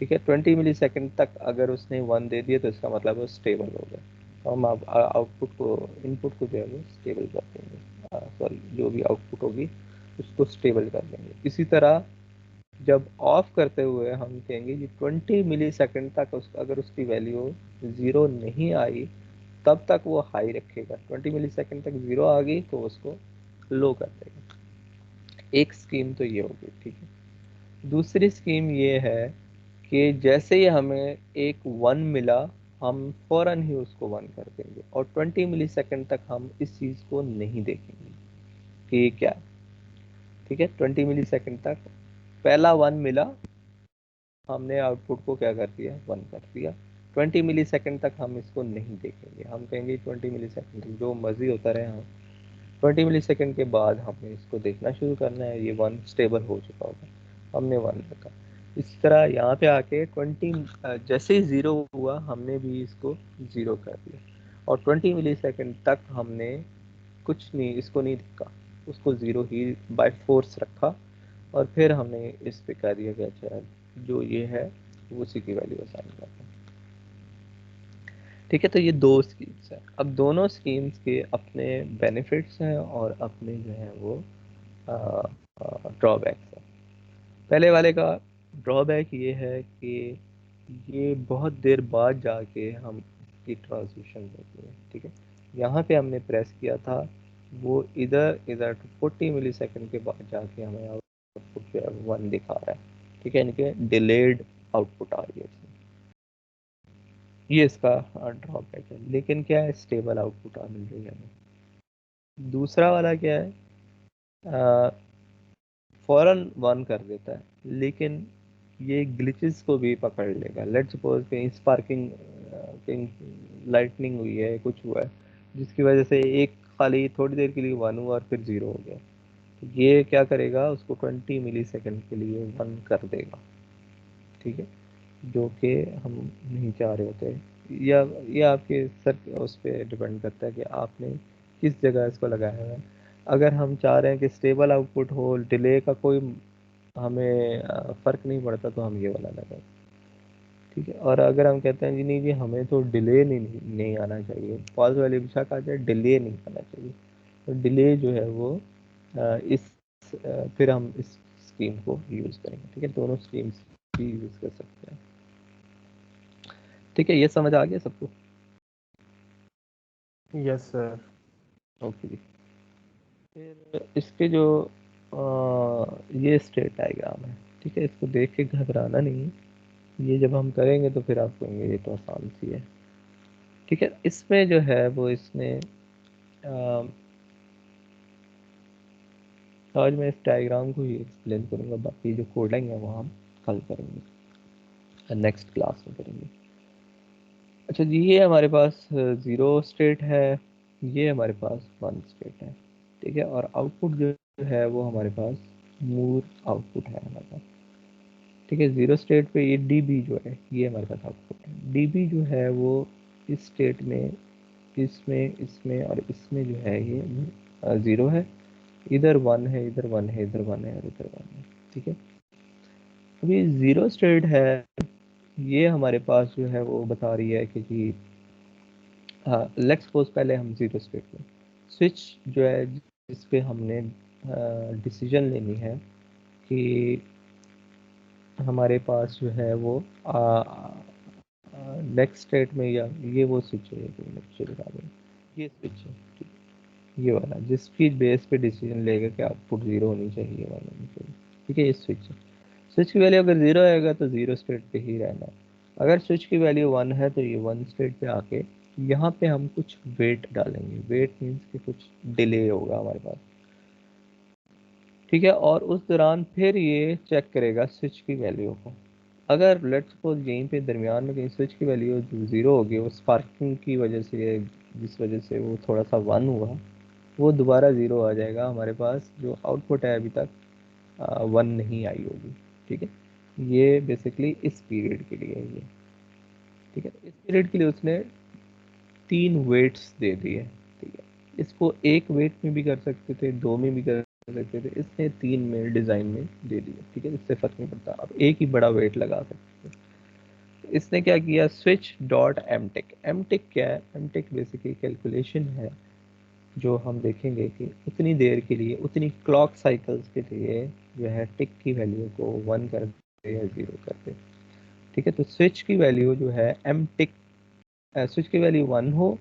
ठीक है, 20 मिली सेकेंड तक अगर उसने 1 दे दिया तो इसका मतलब वो स्टेबल हो गया, तो हम आउटपुट को इनपुट को जो है वो स्टेबल कर देंगे, सॉरी जो भी आउटपुट होगी उसको स्टेबल कर देंगे। इसी तरह जब ऑफ करते हुए हम कहेंगे कि 20 मिली सेकेंड तक अगर उसकी वैल्यू 0 नहीं आई तब तक वो हाई रखेगा। 20 मिली सेकेंड तक 0 आ गई तो उसको लो कर देगा। एक स्कीम तो ये होगी, ठीक है। दूसरी स्कीम ये है कि जैसे ही हमें एक 1 मिला हम फौरन ही उसको 1 कर देंगे और 20 मिली सेकेंड तक हम इस चीज़ को नहीं देखेंगे कि ये क्या है, ठीक है। 20 मिली सेकेंड तक पहला 1 मिला, हमने आउटपुट को क्या कर दिया, 1 कर दिया। 20 मिली सेकेंड तक हम इसको नहीं देखेंगे, हम कहेंगे 20 मिली सेकेंड जो मर्जी होता रहे हम 20 मिली सेकेंड के बाद हमें इसको देखना शुरू करना है, ये 1 स्टेबल हो चुका होगा, हमने 1 रखा। इस तरह यहाँ पे आके 20 जैसे ही 0 हुआ हमने भी इसको 0 कर दिया और 20 मिली सेकेंड तक हमने कुछ नहीं, इसको नहीं देखा, उसको 0 ही बाय फोर्स रखा और फिर हमने इस पे कह दिया कि अच्छा जो ये है उसी की वैल्यू असाइन करते हैं, ठीक है। तो ये दो स्कीम्स हैं। अब दोनों स्कीम्स के अपने बेनिफिट्स हैं और अपने जो है वो ड्रॉबैक्स हैं। पहले वाले का ड्रॉबैक ये है कि ये बहुत देर बाद जाके हम इसकी ट्रांसमिशन होती है, ठीक है। यहाँ पे हमने प्रेस किया था, वो इधर इधर 40 मिली सेकेंड के बाद जाके हमें आउटपुट जो है 1 दिखा रहा है, ठीक है। इनके डिलेड आउटपुट आ रही है इसमें, ये इसका ड्रॉबैक है। लेकिन क्या है, स्टेबल आउटपुट आ मिल रही है हमें। दूसरा वाला क्या है, फौरन 1 कर देता है, लेकिन ये ग्लिचेस को भी पकड़ लेगा। लेट्स सपोज कहीं स्पार्किंग, कहीं लाइटनिंग हुई है, कुछ हुआ है जिसकी वजह से एक खाली थोड़ी देर के लिए 1 हुआ और फिर 0 हो गया, तो ये क्या करेगा, उसको 20 मिली सेकेंड के लिए 1 कर देगा, ठीक है। जो कि हम नहीं चाह रहे होते, या ये आपके सर उस पर डिपेंड करता है कि आपने किस जगह इसको लगाया है। अगर हम चाह रहे हैं कि स्टेबल आउटपुट हो, डिले का कोई हमें फ़र्क नहीं पड़ता, तो हम ये वाला लगाएं, ठीक है। और अगर हम कहते हैं जी नहीं जी हमें तो डिले नहीं आना चाहिए, फॉल्स वाली बेशक आ जाए, डिले नहीं आना चाहिए, तो डिले जो है वो फिर हम इस स्कीम को यूज़ करेंगे, ठीक है। दोनों स्कीम्स भी यूज़ कर सकते हैं, ठीक है। ये समझ आ गया सबको? Yes sir. ओके जी। फिर इसके जो ये स्टेट डायग्राम है, ठीक है, इसको देख के घबराना नहीं, ये जब हम करेंगे तो फिर आप कहेंगे ये तो आसान सी है, ठीक है। इसमें जो है वो इसने आज मैं इस डायग्राम को ही एक्सप्लेन करूंगा, बाकी जो कोडिंग है वो हम कल करेंगे, नेक्स्ट क्लास में करेंगे। अच्छा जी, ये हमारे पास 0 स्टेट है, ये हमारे पास 1 स्टेट है, ठीक है। और आउटपुट जो है वो हमारे पास मूर आउटपुट है हमारे पास, ठीक है। 0 स्टेट पे ये डी बी जो है ये हमारे पास आउटपुट है। डी बी जो है वो इस स्टेट में इसमें इसमें और इसमें जो है ये 0 है, इधर 1 है, इधर 1 है, इधर 1 है और इधर 1 है, ठीक है। अभी 0 स्टेट है, ये हमारे पास जो है वो बता रही है कि जी हाँ, लेट्स सपोज पहले हम 0 स्टेट में स्विच जो है जिस पे हमने डिसीजन लेनी है कि हमारे पास जो है वो नेक्स्ट स्टेट में, या ये वो स्विच है, ये स्विच है, ठीक है, ये वाला जिसकी बेस पे डिसीजन लेगा कि आउटपुट 0 होनी चाहिए, 1 होनी चाहिए, ठीक है। ये स्विच है, स्विच की वैल्यू अगर 0 आएगा तो 0 स्टेट पे ही रहना है। अगर स्विच की वैल्यू 1 है तो ये 1 स्टेट पे आके यहाँ पे हम कुछ वेट डालेंगे, वेट मीन्स कि कुछ डिले होगा हमारे पास, ठीक है। और उस दौरान फिर ये चेक करेगा स्विच की वैल्यू को। अगर लेट्स सपोज यहीं पे दरमियान में कहीं स्विच की वैल्यू 0 होगी, वो स्पार्किंग की वजह से, जिस वजह से वो थोड़ा सा 1 हुआ, वो दोबारा 0 आ जाएगा, हमारे पास जो आउटपुट है अभी तक 1 नहीं आई होगी, ठीक है। ये बेसिकली इस पीरियड के लिए है ये, ठीक है। इस पीरियड के लिए उसने 3 वेट्स दे दिए, ठीक है। इसको एक वेट में भी कर सकते थे, 2 में भी कर सकते थे, इसने 3 में डिज़ाइन में दे दिया, ठीक है। इससे फ़र्क नहीं पड़ता, आप एक ही बड़ा वेट लगा सकते थे। इसने क्या किया, स्विच डॉट एम टिक। एम टिक क्या है, एम टिक बेसिकली कैलकुलेशन है जो हम देखेंगे कि उतनी देर के लिए, उतनी क्लॉक साइकिल्स के लिए जो है टिक की वैल्यू को 1 कर दे या 0 कर दे। ठीक है, तो स्विच की वैल्यू जो है एम टिक, स्विच की वैल्यू 1 हो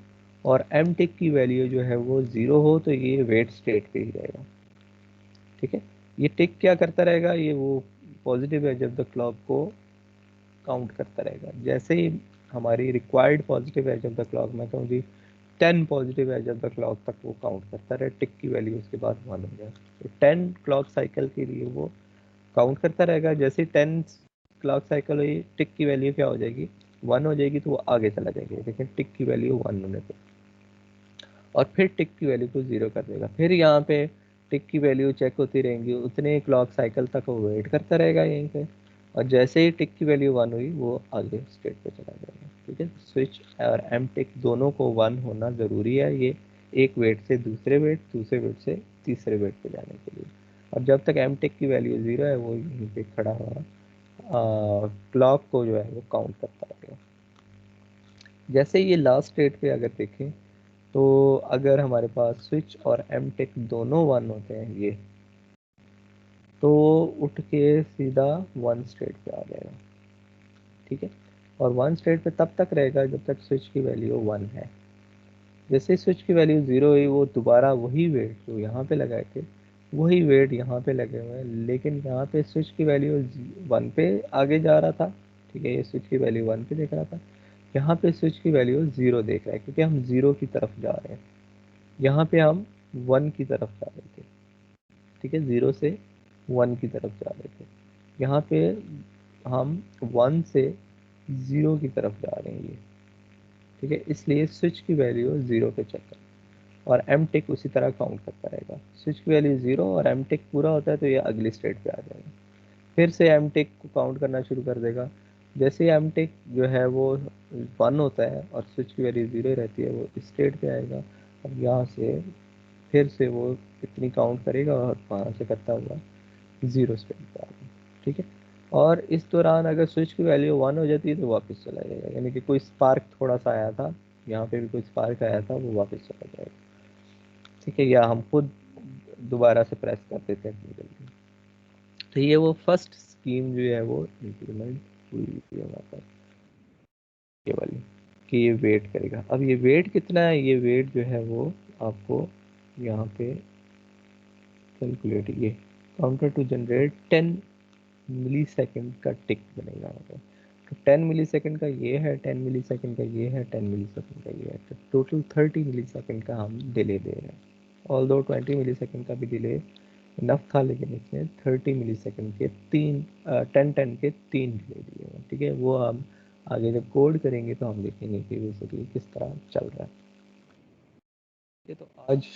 और एम टिक की वैल्यू जो है वो 0 हो तो ये वेट स्टेट पे ही रहेगा। ठीक है, ये टिक क्या करता रहेगा, ये वो positive edge of the clock को काउंट करता रहेगा। जैसे ही हमारी required positive edge of the clock, मैं कहूँ जी 10 positive edge of the clock तक वो काउंट करता रहे, टिक की वैल्यू उसके बाद 1 हो जाए। तो 10 क्लॉक साइकिल के लिए वो काउंट करता रहेगा। जैसे ही 10 क्लॉक साइकिल हुई, टिक की वैल्यू क्या हो जाएगी, 1 हो जाएगी, तो वो आगे चला जाएगा। लेकिन टिक की वैल्यू 1 होने पर, और फिर टिक की वैल्यू को 0 कर देगा। फिर यहाँ पे टिक की वैल्यू चेक होती रहेंगी, उतने क्लॉक साइकिल तक वो वेट करता रहेगा यहीं पे, और जैसे ही टिक की वैल्यू 1 हुई वो आगे स्टेट पे चला जाएगा। ठीक है, स्विच और एम टिक दोनों को 1 होना ज़रूरी है, ये एक वेट से दूसरे वेट, दूसरे वेट से तीसरे वेट पे जाने के लिए। और जब तक एम टिक की वैल्यू 0 है वो यहीं पे खड़ा हुआ क्लॉक को जो है वो काउंट करता रहेगा। जैसे ये लास्ट स्टेट पे अगर देखें, तो अगर हमारे पास स्विच और एम टेक दोनों 1 होते हैं ये, तो उठ के सीधा 1 स्टेट पे आ जाएगा। ठीक है, और 1 स्टेट पे तब तक रहेगा जब तक स्विच की वैल्यू 1 है। जैसे स्विच की वैल्यू 0 हुई, वो दोबारा वही वेट जो यहाँ पे लगाए थे वही वेट यहाँ पे लगे हुए हैं, लेकिन यहाँ पे स्विच की वैल्यू 1 पे आगे जा रहा था। ठीक है, ये स्विच की वैल्यू 1 पे देख रहा था, यहाँ पे स्विच की वैल्यू 0 देख रहा है, क्योंकि हम 0 की तरफ जा रहे हैं। यहाँ पे हम 1 की तरफ जा रहे थे। ठीक है, 0 से 1 की तरफ जा रहे थे, यहाँ पे हम 1 से 0 की तरफ जा रहे हैं ये। ठीक है, इसलिए स्विच की वैल्यू 0 पे चल रहा है, और एम टिक उसी तरह काउंट करता रहेगा। स्विच की वैल्यू 0 और एम टिक पूरा होता है तो ये अगली स्टेट पे आ जाएगा, फिर से एम टिक को काउंट करना शुरू कर देगा। जैसे एम टिक जो है वो 1 होता है और स्विच की वैल्यू 0 रहती है, वो इस स्टेट पे आएगा, और यहाँ से फिर से वो इतनी काउंट करेगा और वहाँ से करता हुआ 0 स्टेट पे आ गया। ठीक है, और इस दौरान अगर स्विच की वैल्यू 1 हो जाती है तो वापस चला जाएगा, यानी कि कोई स्पार्क थोड़ा सा आया था, यहाँ पे भी कोई स्पार्क आया था, वो वापस चला जाएगा। ठीक है, या हम खुद दोबारा से प्रेस कर देते हैं इतनी जल्दी। तो ये वो फर्स्ट स्कीम जो है वो इम्प्लीमेंट हुई थी हमारे पास, ये वाली, कि ये वेट करेगा। अब ये वेट कितना है, ये वेट जो है वो आपको यहाँ पे कैलकुलेट, ये counter to generate 10 millisecond का टिक बनेगा मतलब। तो 10 मिली सेकेंड का ये है, 10 मिली सेकेंड का ये है, 10 मिली सेकेंड का ये है, तो टोटल 30 मिली सेकेंड का हम डिले दे रहे हैं। ऑल दो 20 मिली सेकेंड का भी डिले इनफ था, लेकिन इसमें 30 मिली सेकेंड के 10 के 3 डिले दिए हैं। ठीक है, वो हम आगे जब कोड करेंगे तो हम देखेंगे कि बेसिकली किस तरह चल रहा है। ये तो आज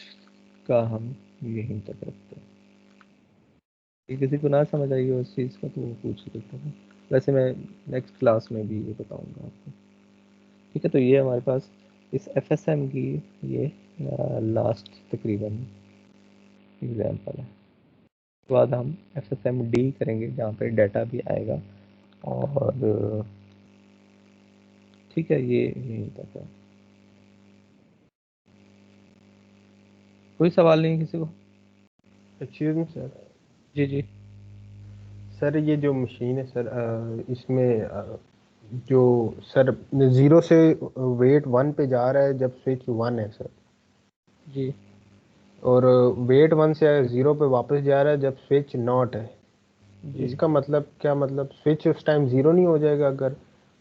का हम यहीं तक रखते हैं। ये किसी को ना समझ आई हो उस चीज़ का तो वो पूछ लेता हूँ, वैसे मैं नेक्स्ट क्लास में भी ये बताऊंगा आपको। ठीक है, तो ये हमारे पास इस एफएसएम की ये लास्ट तकरीबन एग्जांपल है। उसके बाद हम एफएसएम डी करेंगे जहाँ पे डाटा भी आएगा, और ठीक है, ये यहीं तक है। कोई सवाल नहीं किसी को? Excuse me sir. जी जी। सर ये जो मशीन है सर, इसमें जो सर 0 से वेट 1 पे जा रहा है जब स्विच 1 है सर, जी और वेट 1 से 0 पे वापस जा रहा है जब स्विच नॉट है। जी। इसका मतलब क्या, मतलब स्विच उस टाइम 0 नहीं हो जाएगा अगर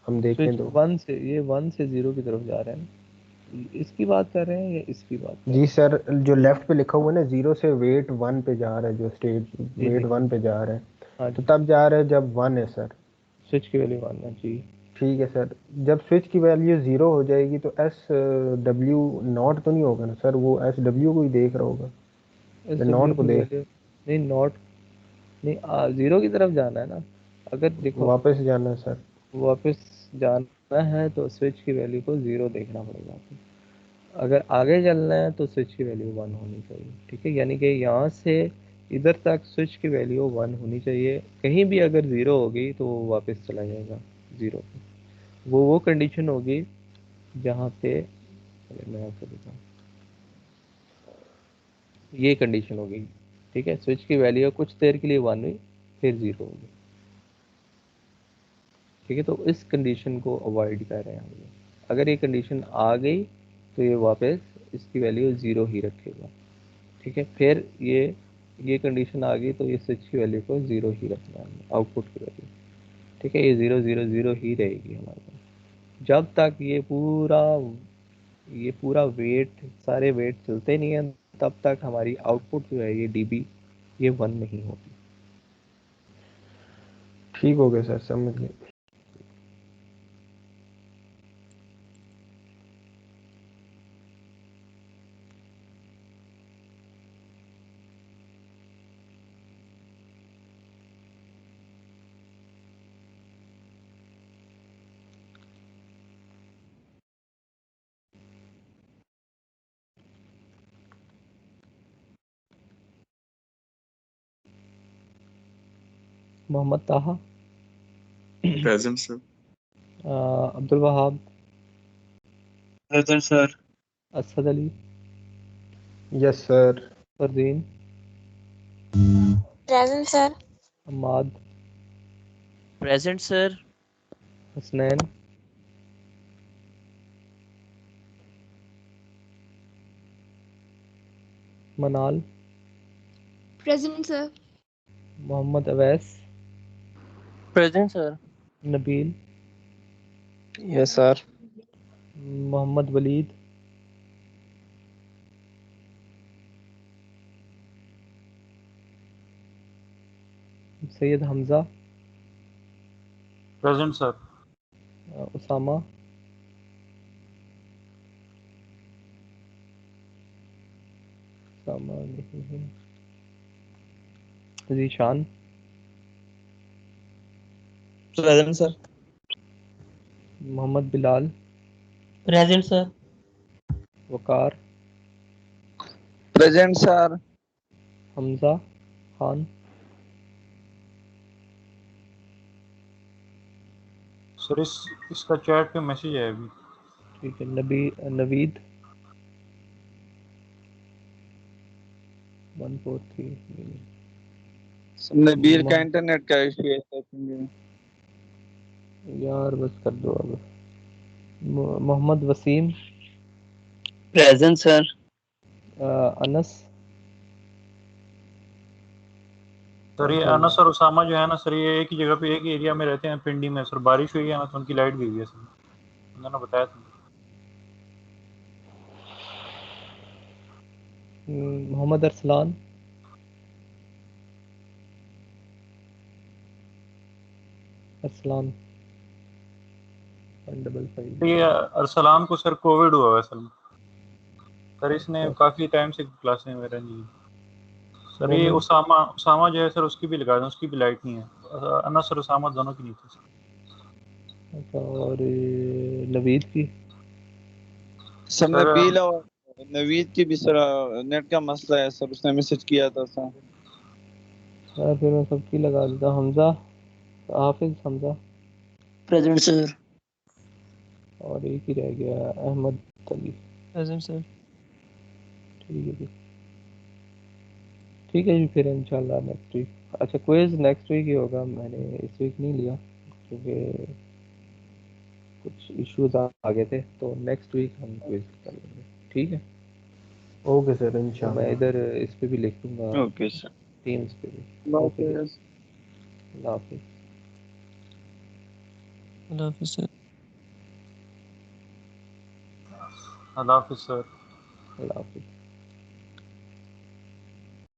हम देखें स्विच तो? 1 से, ये 1 से 0 की तरफ जा रहे हैं, इसकी बात कर रहे हैं या इसकी बात कर जी रहे सर, जो लेफ्ट पे लिखा हुआ है ना, 0 से वेट 1 पे जा रहा है, जो स्टेज हैं? जी वेट जी। 1 पे जा रहा है, हाँ तो जी, तब जा रहा है जब 1 है सर। स्विच की वैल्यू 1 है जी। ठीक है सर, जब स्विच की वैल्यू 0 हो जाएगी तो एस डब्ल्यू नॉट तो नहीं होगा ना सर? वो एस डब्ल्यू को ही देख रहा होगा, एस या डब्ल्यू नॉट को की देख वैल्यू नहीं, नॉट नहीं, 0 की तरफ जाना है ना। अगर देखो वापस जाना है सर? वापस जाना है तो स्विच की वैल्यू को 0 देखना पड़ेगा आपको। अगर आगे चलना है तो स्विच की वैल्यू 1 होनी चाहिए। ठीक है, यानी कि यहाँ से इधर तक स्विच की वैल्यू 1 होनी चाहिए। कहीं भी अगर 0 होगी तो वो वापस चला जाएगा 0 पे। वो कंडीशन होगी जहाँ पे, अरे मैं आपको बताऊँ, ये कंडीशन होगी। ठीक है, स्विच की वैल्यू कुछ देर के लिए 1 हुई फिर 0 हो गई। ठीक है, तो इस कंडीशन को अवॉइड कर रहे हैं हम लोग। अगर ये कंडीशन आ गई तो ये वापस इसकी वैल्यू 0 ही रखेगा। ठीक है, फिर ये कंडीशन आ गई तो ये स्विच की वैल्यू को 0 ही रखना है, आउटपुट की वैल्यू। ठीक है, ये 0 0 0 ही रहेगी हमारे पास जब तक ये पूरा वेट, सारे वेट चलते नहीं हैं, तब तक हमारी आउटपुट जो है ये डीबी ये 1 नहीं होती। ठीक हो गया सर, समझ गए। Mohammad Taha, present sir. Abdul Wahab, present sir. Asad Ali, yes sir. Fardeen, present sir. Ammad, present sir. Hasnain, Manal, present sir. Mohammad Awais, present sir. Nabeel, yes sir. Mohammad Waleed, Syed Hamza, present sir. Usama, Usama नहीं है, Zeeshan, present sir. Mohammad Bilal, present sir. Waqar, present sir. Hamza Khan, sir इसका चैट पे मैसेज है अभी। ठीक है, नवीद 143। नबील का इंटरनेट का इशू है सर। यार बस कर दो अब। Mohammad Wasim, present sir. Anas, sir ये अनस और उसामा जो है ना सर, ये एक ही जगह पे एक ही एरिया में रहते हैं पिंडी में सर। बारिश हुई है ना तो उनकी लाइट भी गई है सर, उन्होंने बताया था। मोहम्मद अरसलान, अरसलान 155। तो ये अरसलान को सर कोविड हुआ है असल में सर, इसने काफी टाइम से क्लास में मेरा नहीं है सर। ये मोमिन, उसामा उसामा जो है सर, उसकी भी लगा दें, उसकी भी लाइट नहीं है। अनस और उसामा दोनों की नहीं थी सर। अच्छा, और नवीद की। सर नबील और नवीद की भी सर नेट का मसला है सर, उसने मैसेज किया था सर। यार फिर मैं सबकी लगा देता हूँ। हमजा, हाफिज हमजा, प्रेजेंट सर। और एक ही रह गया अहमद अली। Present sir. ठीक है जी, ठीक है जी, फिर इंशाल्लाह नेक्स्ट वीक। अच्छा, क्विज नेक्स्ट वीक ही होगा, मैंने इस वीक नहीं लिया क्योंकि कुछ इश्यूज आ गए थे, तो नेक्स्ट वीक हम क्विज कर लेंगे। ठीक है, ओके सर, तो मैं इंशाल्लाह। इधर इस पे भी लिख दूंगा, ओके सर। टीम्स पे भी। ओके जी, ओके। अल्लाह हाफिज। अल्लाह हाफिज़ सर। अल्लाह हाफिज़ सर। अल्लाह हाफिज।